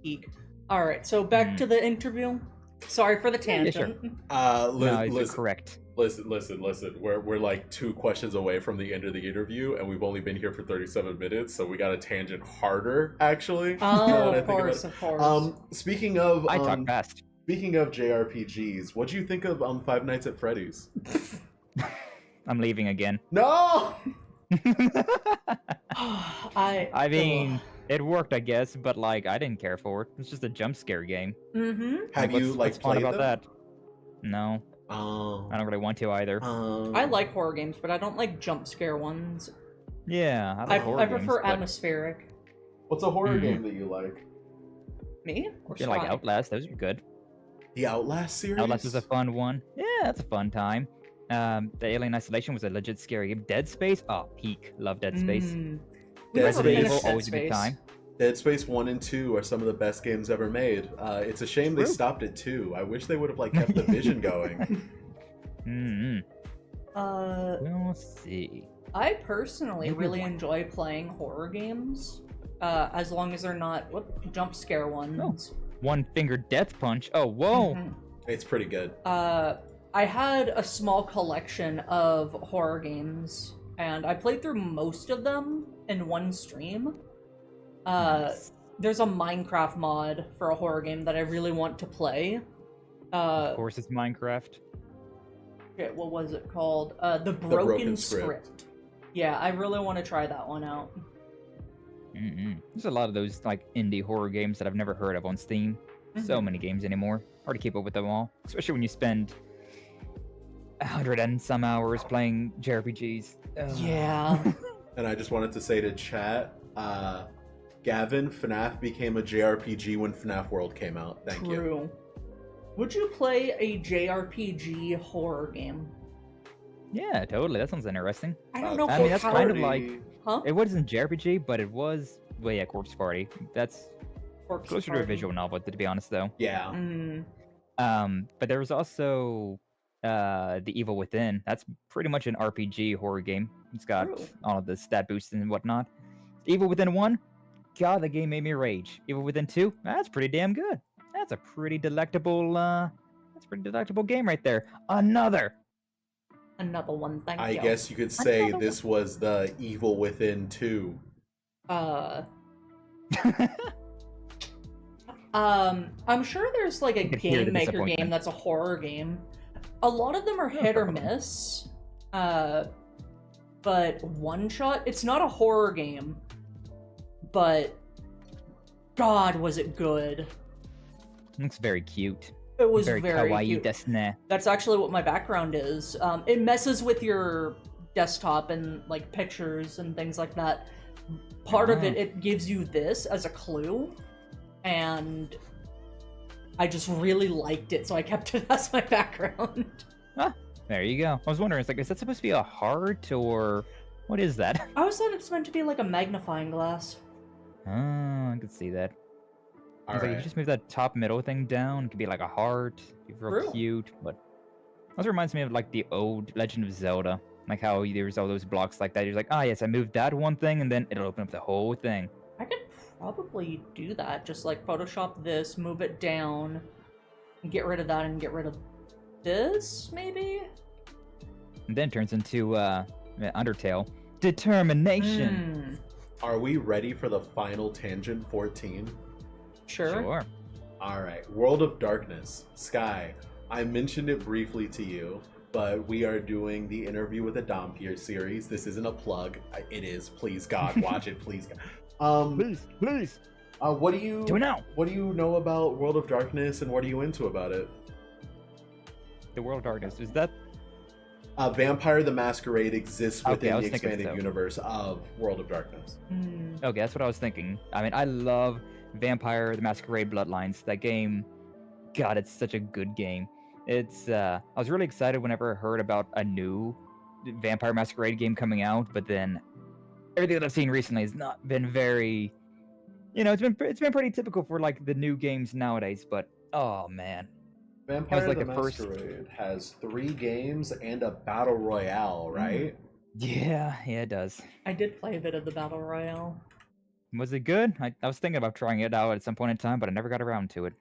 Eek. Alright, so back to the interview. Sorry for the Yeah, tangent. sure. Listen, You're correct. listen. We're like 2 questions away from the end of the interview, and we've only been here for 37 minutes, so we got a tangent harder, actually. Oh, now that I of think about course, it. of course. Speaking of I talk fast. speaking of JRPGs, what do you think of Five Nights at Freddy's? I'm leaving again. No. I mean, it worked, I guess, but like, I didn't care for it. It's just a jump scare game. Have you what's fun played about them? that? No, Oh. I don't really want to either. I like horror games, but I don't like jump scare ones. Yeah, I like horror I games, prefer but atmospheric. What's a horror Mhm. game that you like? Me? Or you like Skye? Outlast. Those are good. The Outlast series. Outlast is a fun one. Yeah, that's a fun time. The Alien Isolation was a legit scary game. Dead Space, oh, peak. Love Dead Space. We Dead never Space. finished Evil, Dead always a good Space. time. Dead Space 1 and 2 are some of the best games ever made. It's a shame they True. stopped at 2. I wish they would have kept the vision going. We'll see. I personally Maybe really one. enjoy playing horror games, as long as they're not jump scare ones. One Finger Death Punch. Oh, whoa. Mhm. It's pretty good. I had a small collection of horror games, and I played through most of them in one stream. Nice. There's a Minecraft mod for a horror game that I really want to play. Of course, it's Minecraft. Shit, what was it called? The Broken Script. Script. Yeah, I really want to try that one out. There's a lot of those like indie horror games that I've never heard of on Steam. So many games anymore. Hard to keep up with them all, especially when you spend 100 and some hours playing JRPGs. Ugh. Yeah. And I just wanted to say to chat, Gavin, FNAF became a JRPG when FNAF World came out. Thank you. True. Would you play a JRPG horror game? Yeah, totally. That sounds interesting. I don't know I mean, that's how... kind of like- Huh? It wasn't JRPG, but it was. Well, yeah, Corpse Party. That's Corpse closer to a Party. visual novel, to be honest, though. Yeah. But there was also The Evil Within. That's pretty much an RPG horror game. It's got True. all of the stat boosts and whatnot. Evil Within 1, God, the game made me rage. Evil Within 2, that's pretty damn good. That's a pretty delectable. Game right there. Another. Another one, thank I you. guess you could say Another this was the Evil Within 2. I I'm sure there's like a could hear the game maker disappointment. game that's a horror game. A lot of them are hit or probably. miss. But One Shot, it's not a horror game, but God, was it good. Looks very cute. It was very very kawaii cute. desu ne. That's actually what my background is. It messes with your desktop and like pictures and things like that. Part of it gives you this as a clue, and I just really liked it, so I kept it as my background. Ah, there you go. I was wondering, it's like, is that supposed to be a heart or what is that? I always thought it's meant to be like a magnifying glass. Oh, I could see that. I was like, if you Alright. just move that top middle thing down, it could be like a heart. It'd be real True. cute, but also reminds me of like the old Legend of Zelda. Like how there's all those blocks like that. You're like, ah, yes, I moved that one thing, and then it'll open up the whole thing. I could probably do that. Just like Photoshop this, move it down, and get rid of that, and get rid of this, maybe? And then it turns into Undertale. Determination. Are we ready for the final tangent 14? Sure. Alright, World of Darkness. Skye, I mentioned it briefly to you, but we are doing the Interview with a Dhampir series. This isn't a plug. It is. Please, God, watch it. Please, God. Please. What do you Do it now. What do you know about World of Darkness, and what are you into about it? The World of Darkness. Is that? Vampire the Masquerade exists Okay, I within was the thinking expanded so. universe of World of Darkness. Okay, that's what I was thinking. I mean, I love Vampire the Masquerade Bloodlines. That game, God, it's such a good game. It's I was really excited whenever I heard about a new Vampire Masquerade game coming out, but then everything that I've seen recently has not been very, it's been pretty typical for like the new games nowadays. But oh man, Vampire like the the first- Masquerade has 3 games and a battle royale, right? yeah, it does. I did play a bit of the Battle Royale. Was it good? I was thinking about trying it out at some point in time, but I never got around to it.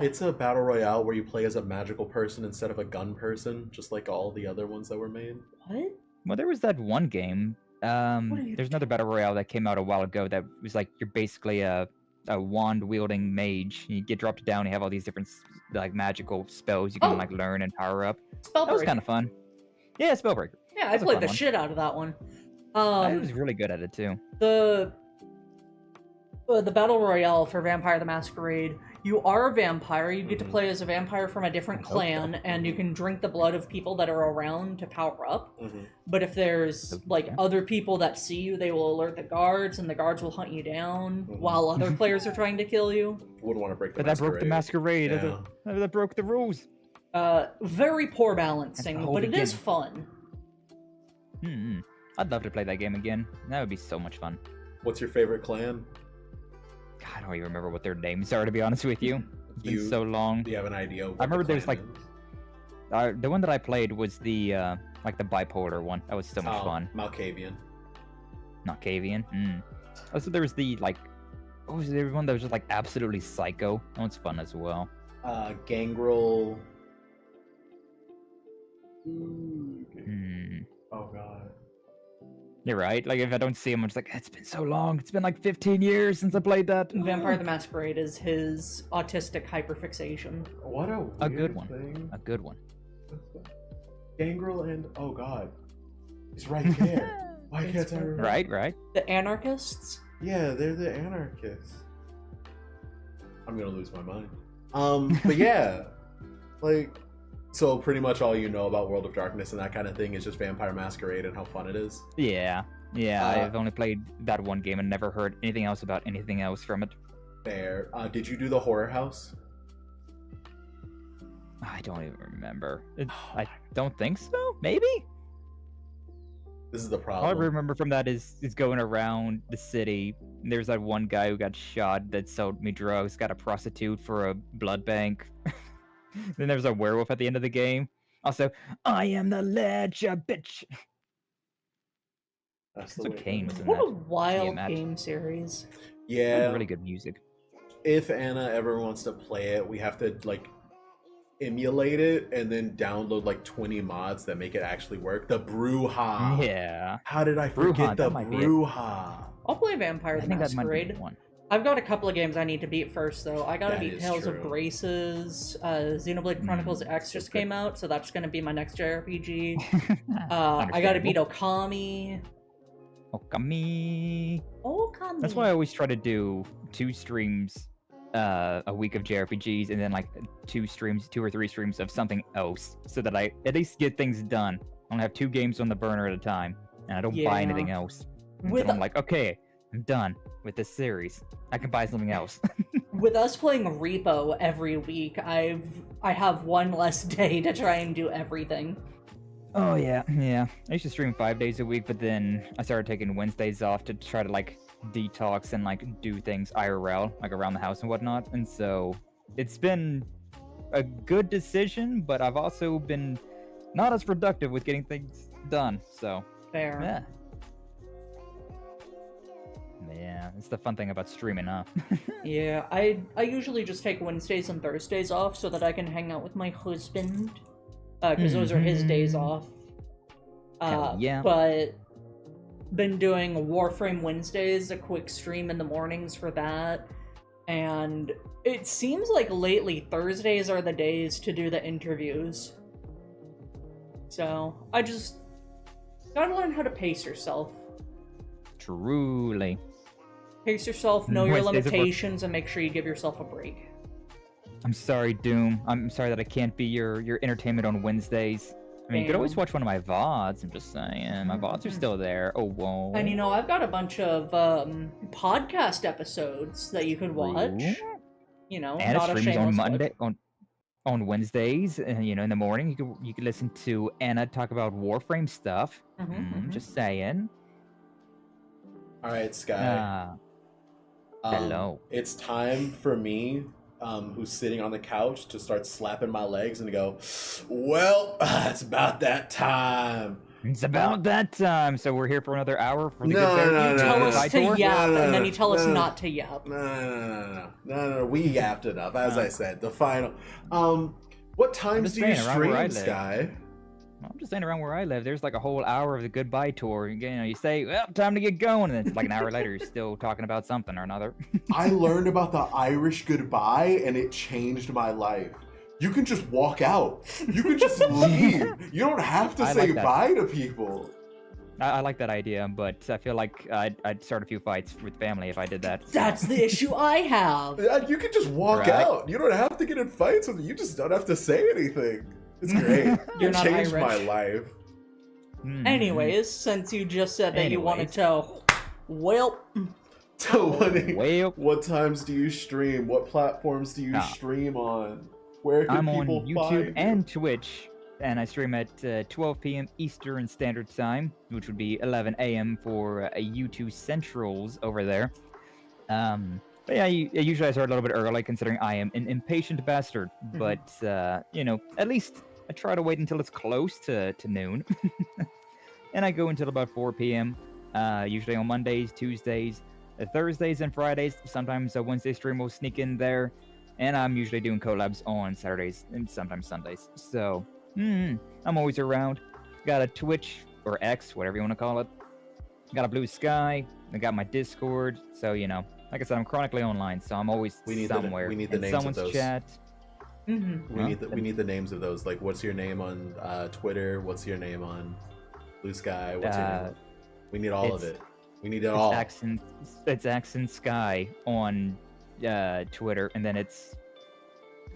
It's a battle royale where you play as a magical person instead of a gun person, just like all the other ones that were made. What? Well, there was that one game. are you There's another battle royale that came out a while ago that was like you're basically a wand wielding mage. You get dropped down. You have all these different like magical spells you can Oh. like learn and power up. That was Spellbreaker. kind of fun. Yeah, Spellbreaker. Yeah, I That's a played fun the one. shit out of that one. I was really good at it too. The Battle Royale for Vampire the Masquerade, you are a vampire, you get to play as a vampire from a different Okay. clan, and you can drink the blood of people that are around to power up. Mm-hmm. But if there's like Okay. other people that see you, they will alert the guards, and the guards will hunt you down Mhm. while other players are trying to kill you. Wouldn't want to break the But that broke the masquerade. Yeah. That broke the rules. Very poor balancing, That's the whole but it is beginning. fun. Mm-hmm. I'd love to play that game again. That would be so much fun. What's your favorite clan? God, I don't even remember what their names are, to be honest with you. It's been You- so long. Do you have an idea? Of what I remember the there's, clan like, is? The one that I played was the like the bipolar one. That was so much fun. Malkavian. Not Cavian. Also, there was the like, what was the one that was just like absolutely psycho? That one's fun as well. Gangrel. Oh god. You're right. Like if I don't see him, I'm just like, it's been so long. It's been like 15 years since I played that. Vampire the Masquerade is his autistic hyperfixation. What a weird A good one. thing. A good one. Gangrel and oh god, he's right there. Why can't I remember? Right. The anarchists? Yeah, they're the anarchists. I'm gonna lose my mind. But yeah, like, so pretty much all you know about World of Darkness and that kind of thing is just Vampire Masquerade and how fun it is. Yeah. I've only played that one game and never heard anything else about anything else from it. Fair. Did you do the horror house? I don't even remember. I don't think so. Maybe. This is the All I problem. remember from that is going around the city. There's that one guy who got shot that sold me drugs, got a prostitute for a blood bank. Then there's a werewolf at the end of the game. Also, I am the ledger, bitch. That's So the way it Kane is. was in What a that. wild imagine? game series. Yeah. Really good music. If Anna ever wants to play it, we have to like emulate it and then download like 20 mods that make it actually work. The Brouhaha. Yeah. How did I Brouhaha, forget the that might be it. Brouhaha? I'll play Vampire I the think that might be Masquerade. the one. I've got a couple of games I need to beat first, though. I gotta That beat is Tales of true. Graces. Xenoblade Chronicles X just came out, so that's gonna be my next JRPG. I gotta beat Okami. Okami. Okami. That's why I always try to do 2 streams a week of JRPGs, and then like 2 or 3 streams of something else, so that I at least get things done. I don't have 2 games on the burner at a time, and I don't buy anything else. Until I'm like, okay, I'm done with this series. I can buy something else. With us playing Repo every week, I have one less day to try and do everything. Oh yeah. I used to stream 5 days a week, but then I started taking Wednesdays off to try to like detox and like do things IRL, like around the house and whatnot. And so it's been a good decision, but I've also been not as productive with getting things done. So Fair. yeah. Yeah, it's the fun thing about streaming, huh? Yeah, I usually just take Wednesdays and Thursdays off so that I can hang out with my husband. Because those are his days off. Hell yeah. But been doing Warframe Wednesdays, a quick stream in the mornings for that. And it seems like lately Thursdays are the days to do the interviews. So I just gotta learn how to pace yourself. Truly. Pace yourself, know your Wednesdays at work. limitations, and make sure you give yourself a break. I'm sorry, Doom. I'm sorry that I can't be your entertainment on Wednesdays. I mean, you could always Damn. watch one of my VODs. I'm just saying. My VODs are still there. Oh, whoa. And you know, I've got a bunch of podcast episodes that you could watch. True. You know, And it not a streams shameless on plug. on Wednesdays, and you know, in the morning you could listen to Anna talk about Warframe stuff. Just saying. All right, Skye. Hello. It's time for me, who's sitting on the couch, to start slapping my legs and to go, well, it's about that time. It's about that time. So we're here for another hour for the No, good bear. no, You no, tell no, us tour? to yap, and then you tell us no. not to yap. No, we yapped enough, as I said. The final. What times just do you saying, around where I stream, live. Skye? I'm just saying, around where I live, there's like a whole hour of the goodbye tour. You know, you say, well, time to get going, and then it's like an hour later, you're still talking about something or another. I learned about the Irish goodbye, and it changed my life. You can just walk out. You can just leave. You don't have to I say like that. bye to people. I like that idea, but I feel like I'd start a few fights with family if I did that. That's the issue I have. You can just walk Right. out. You don't have to get in fights with me. You just don't have to say anything. It's great. You're It not changed my Irish. life. Anyways, since you just said that you wanted to, well, So Well, what times do you stream? What platforms do you stream on? Where can I'm on people YouTube find you? and Twitch, and I stream at 12 p.m. Eastern Standard Time, which would be 11 a.m. for YouTube Centrals over there. But yeah, usually I start a little bit early, considering I am an impatient bastard. But you know, at least I try to wait until it's close to noon, and I go until about 4 p.m. Usually on Mondays, Tuesdays, Thursdays, and Fridays. Sometimes a Wednesday stream will sneak in there. And I'm usually doing collabs on Saturdays and sometimes Sundays. So, I'm always around. Got a Twitch, or X, whatever you want to call it. Got a Blue Sky. I got my Discord. So, you know, like I said, I'm chronically online. So I'm always somewhere. we need the in names of someone's those. chat. We need the names of those. Like, what's your name on Twitter? What's your name on Blue Sky? What's your name? We need all of it. We need it all. It's Accent Skye on Twitter, and then it's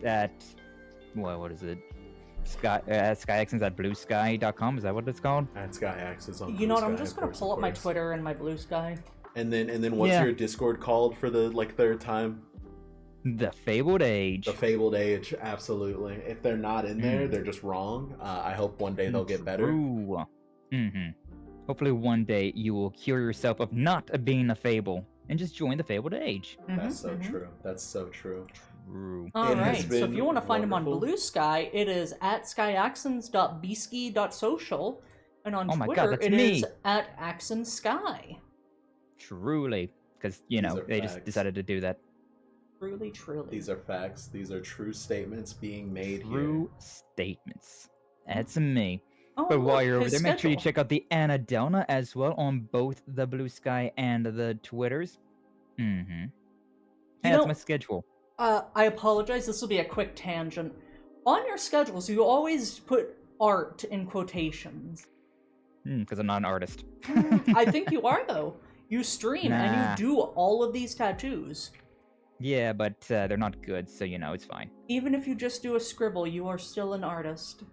at what is it? SkyAccents at bluesky.com. Is that what it's called? At Skye Access on. you know what? Blue I'm Sky, just of gonna course, pull of up my course. Twitter and my Blue Sky. And then what's your Discord called for the third time? The Fabled Age. The Fabled Age, absolutely. If they're not in there, they're just wrong. I hope one day they'll get better. True. Hopefully one day you will cure yourself of not being a Fable and just join the Fabled Age. That's so true. That's so true. True. All It has right. So if been you want to find him on wonderful. Blue Sky, it is at skyaccents.bski.social, and on Oh my God, Twitter that's it me. is at AccentSky. Truly. Because, you These know, are they just facts. decided to do that. Truly, truly. These are facts. These are true statements being made True statements. That's me. Oh, But while look, you're over his there, make sure you schedule. check out the Annadelna as well on both the Blue Sky and the Twitters. Hey, You that's know, my schedule. I apologize, this will be a quick tangent. On your schedules, you always put art in quotations. Because I'm not an artist. I think you are, though. You stream and Nah. you do all of these tattoos. Yeah, but they're not good, so you know, it's fine. Even if you just do a scribble, you are still an artist.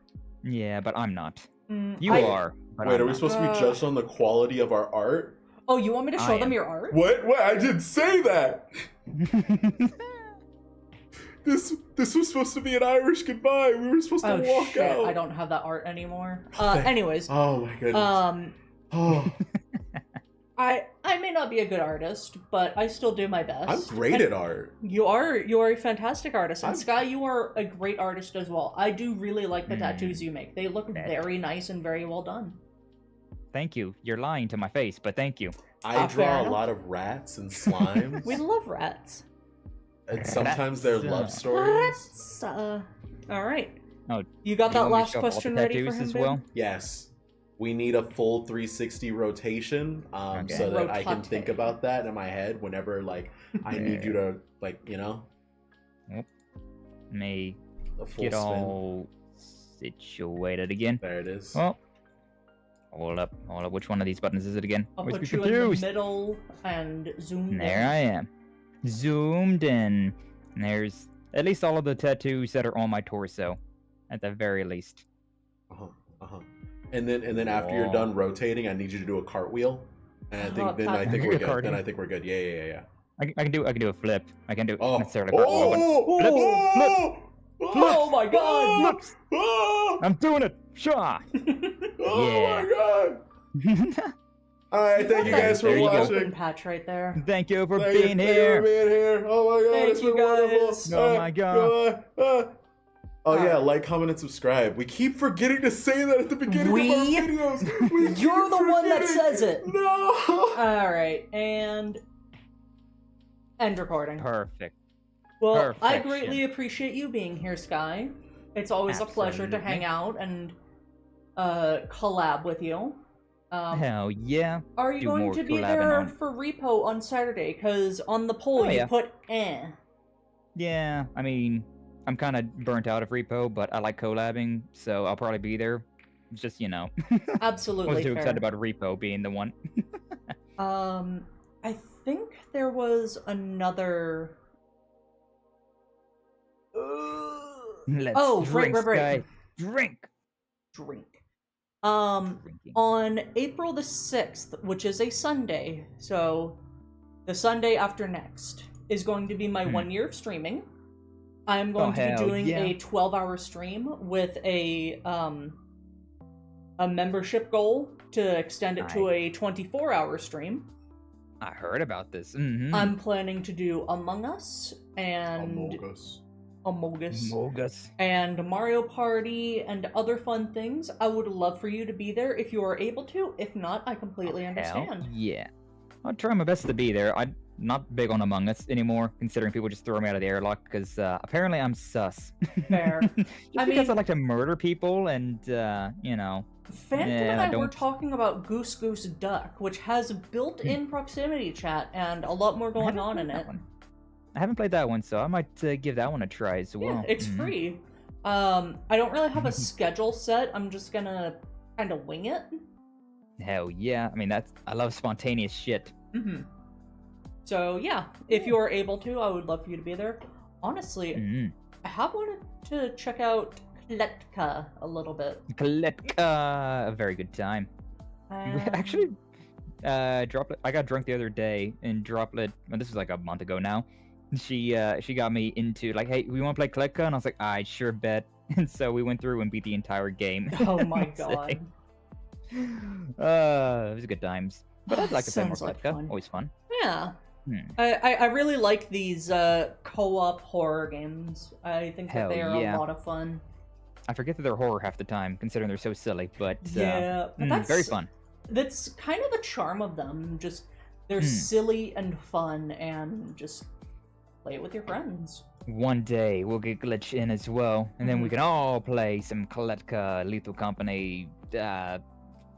Yeah, but I'm not. You I- are. But Wait, I'm are we not. supposed to be judged on the quality of our art? Oh, you want me to show I them am. your art? What? What? I didn't say that! This was supposed to be an Irish goodbye. We were supposed to Oh walk shit, out. I don't have that art anymore. thank- Anyways, Oh my goodness. um, Oh, I may not be a good artist, but I still do my best. I'm great And at art. You are a fantastic artist, and I'm- Skye, you are a great artist as well. I do really like the tattoos you make. They look That- very nice and very well done. Thank you. You're lying to my face, but thank you. I fair draw a enough. lot of rats and slimes. We love rats. And sometimes they're Rats, love stories. Rats. All right. Oh, You got do you that want me to last show off all the question ready for tattoos him, as babe? well? Yes. We need a full 360 rotation, Okay. so that I can Rotate. think about that in my head whenever, like, I need you to, like, May a full get spin. all situated again. There it is. Oh. Hold up. Which one of these buttons is it again? I'll Always put be you in the confused. middle and zoom There I am. Zoomed in. And there's at least all of the tattoos that are on my torso. At the very least. And then after you're Whoa. done rotating, I need you to do a cartwheel. And I think I think we're good. Cardio. Then I think we're good. Yeah. I can do a flip. I can do Oh. necessarily a cartwheel, but Oh my god! flips. I'm doing it. Shaw. Oh my god! All right, thank you guys for There you go. Open watching. patch right there. Thank you for Thank you being for here. being here. Oh my god, Thank it's you, been wonderful. guys. Oh my god. Oh yeah, Alright. like, comment, and subscribe. We keep forgetting to say that at the beginning of our videos. We You're keep the one that forgetting. says it. No. Alright, and end recording. Perfect. Well, I perfection. greatly appreciate you being here, Skye. It's always a pleasure to hang out and collab with you. Hell yeah. Are you do going more to be collabing there on- for repo on Saturday? Because on the poll Oh, you yeah. put eh. Yeah, I mean, I'm kind of burnt out of repo, but I like collabing, so I'll probably be there. It's just, you know, I Absolutely was too fair. excited about repo being the one. I think there was another. Let's Oh, drink, right. Skye. Drink. Drink. Drinking. On April the 6th, which is a Sunday, so the Sunday after next, is going to be my 1 year of streaming. I'm going to be hell doing yeah. a 12-hour stream with a membership goal to extend it to a 24-hour stream. I heard about this. Mm-hmm. I'm planning to do Among Us and Mogus. and Mario Party and other fun things. I would love for you to be there if you are able to. If not, I completely understand. Yeah. I'll try my best to be there. I'm not big on Among Us anymore, considering people just throw me out of the airlock, because apparently I'm sus. Fair. Just I because I mean- like to murder people and, you know. Phantom Yeah, and I were don't- talking about Goose Goose Duck, which has built-in proximity chat and a lot more I going haven't on played in that it. one. I haven't played that one, so I might give that one a try as well. Yeah, it's Mhm. free. I don't really have a schedule set. I'm just gonna kind of wing it. Hell yeah. I mean, I love spontaneous shit. Mm-hmm. So yeah, if you are able to, I would love for you to be there. Honestly, Mm. I have wanted to check out Kletka a little bit. Kletka, a very good time. Actually, Um, Droplet. I got drunk the other day, and Droplet. Well, this was like a month ago now. She got me into like, hey, we want to play Kletka, and I was like, I sure bet. And so we went through and beat the entire game. oh my It's god. like- it was good times. But I'd like to play more Sounds like Kletka. fun. Always fun. Yeah. Hmm. I really like these co-op horror games. I think that Hell they are yeah. a lot of fun. I forget that they're horror half the time, considering they're so silly. But Yeah, but that's very fun. That's kind of the charm of them. Just they're Hmm. silly and fun, and just play it with your friends. One day we'll get Glitch in as well, and then we Mhm. can all play some Kletka, Lethal Company,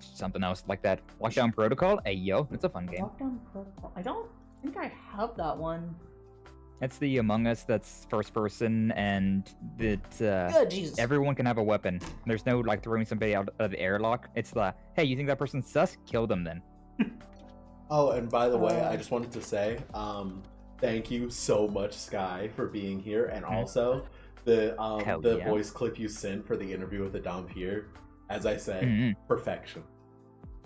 something else like that. Lockdown Protocol? Hey yo, it's a fun game. Lockdown Protocol. I don't think I have that one. It's the Among Us that's first person, and that Good Jesus. everyone can have a weapon. There's no like throwing somebody out of the airlock. It's the hey, you think that person's sus? Kill them then. Oh, and by the way, I just wanted to say, thank you so much, Skye, for being here, and also the yeah. voice clip you sent for the interview with the V-dhampir. As I said, perfection.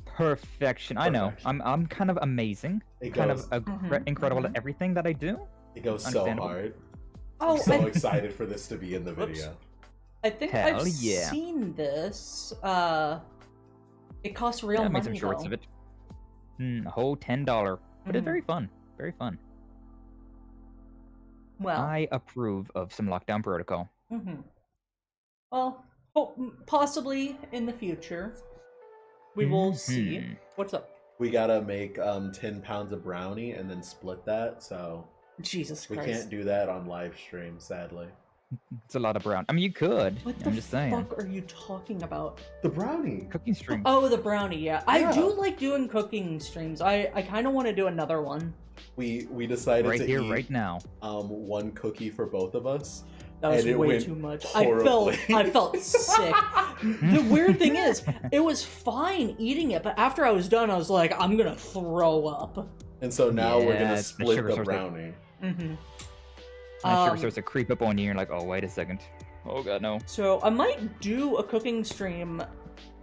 Perfection. I know. I'm kind of amazing. It kind goes, of incredible at everything that I do. It goes so hard. Oh, I'm so excited for this to be in the video. I think Hell I've yeah. seen this. It costs real I money made some shorts though. of it. A whole $10, but it's very fun. Very fun. Well, I approve of some lockdown protocol. well, possibly in the future, we will see. What's up? We gotta make 10 pounds of brownie and then split that, so Jesus we Christ. can't do that on live stream, sadly. It's a lot of brown. I mean, you could. What I'm the just saying. fuck are you talking about? The brownie! Cooking stream. Oh, the brownie, yeah. I Yeah. do like doing cooking streams. I kind of want to do another one. We decided Right to here, eat right now. one cookie for both of us. That was And it way went too much. horribly. I felt sick. The weird thing is, it was fine eating it, but after I was done, I was like, I'm gonna throw up. And so now we're Yeah, gonna the split sugar the starts to- brownie. My sugar starts to creep up on you, and you're like, oh, wait a second. Oh, God, no. So I might do a cooking stream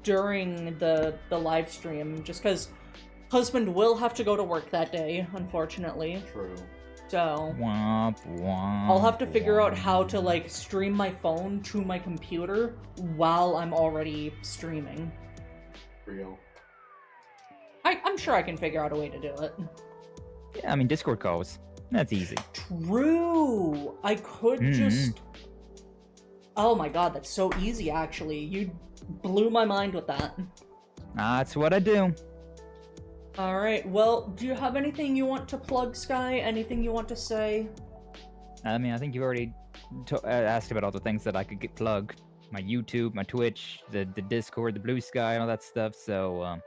during the live stream, just because husband will have to go to work that day, unfortunately. True. So Womp, womp, I'll have to figure out womp. how to like stream my phone to my computer while I'm already streaming. Real. I'm sure I can figure out a way to do it. Yeah, I mean, Discord calls. That's easy. True. I could just. Oh my god, that's so easy. Actually, you blew my mind with that. That's what I do. All right. Well, do you have anything you want to plug, Skye? Anything you want to say? I mean, I think you already asked about all the things that I could get plugged. My YouTube, my Twitch, the Discord, the Blue Sky, and all that stuff. So,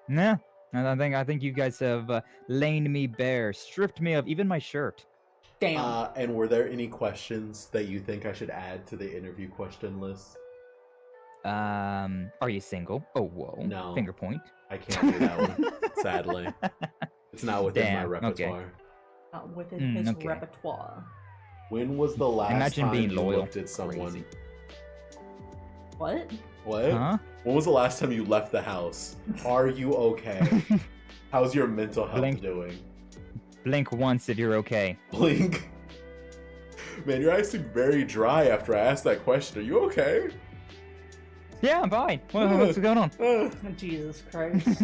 nah. I think you guys have lain me bare, stripped me of even my shirt. Damn. And were there any questions that you think I should add to the interview question list? Are you single? Oh, whoa. No. Finger point. I can't do that one, sadly. It's not within my Damn, repertoire. okay. Not within his okay. repertoire. When was the last Imagine time being you loyal. looked at someone? Crazy. What? What? Huh? When was the last time you left the house? Are you okay? How's your mental health Blink. doing? Blink once if you're okay. Blink. Man, your eyes seem very dry after I asked that question. Are you okay? Yeah, I'm fine. What's going on? Jesus Christ.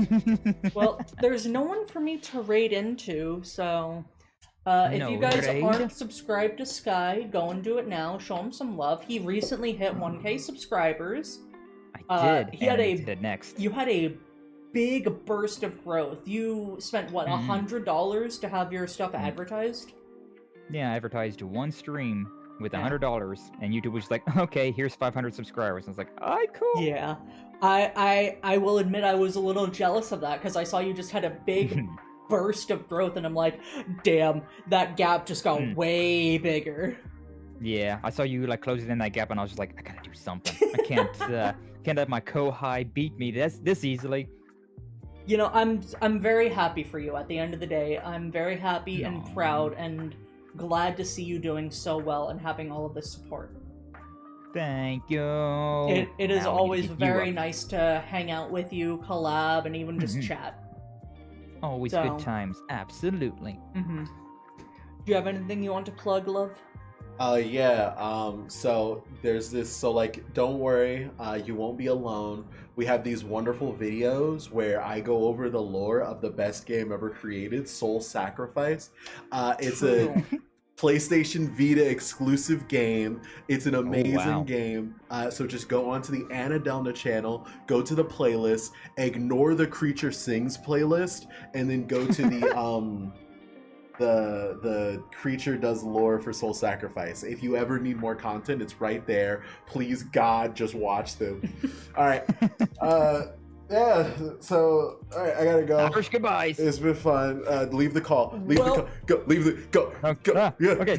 Well, there's no one for me to raid into, so if No you guys raid? aren't subscribed to Skye, go and do it now. Show him some love. He recently hit 1K subscribers. I did. he had and I a- did it next. You had a big burst of growth. You spent what, $100 to have your stuff advertised? Yeah, I advertised one stream with Yeah. $100, and YouTube was like, okay, here's 500 subscribers. And I was like, alright, cool. Yeah. I will admit I was a little jealous of that because I saw you just had a big burst of growth and I'm like, damn, that gap just got way bigger. Yeah, I saw you like closing in that gap, and I was just like, I gotta do something. I can't let my co-high beat me this easily. You know, I'm very happy for you at the end of the day. I'm very happy and proud and glad to see you doing so well and having all of this support. Thank you. It is Now we need to always keep you very up. nice to hang out with you, collab, and even just chat. Always So- good times. Absolutely. Do you have anything you want to plug, love? So there's this, so like, don't worry, you won't be alone. We have these wonderful videos where I go over the lore of the best game ever created, Soul Sacrifice. It's a PlayStation Vita exclusive game. It's an amazing game. So just go onto the Annadelna channel, go to the playlist, ignore the Creature Sings playlist, and then go to the Creature Does lore for Soul Sacrifice. If you ever need more content, it's right there. Please, God, just watch them. All right. Yeah. So, all right, I gotta go. First goodbyes. It's been fun. Leave the call. Leave the Well- call. Go. Leave the go. Go. Okay. Yeah. Okay.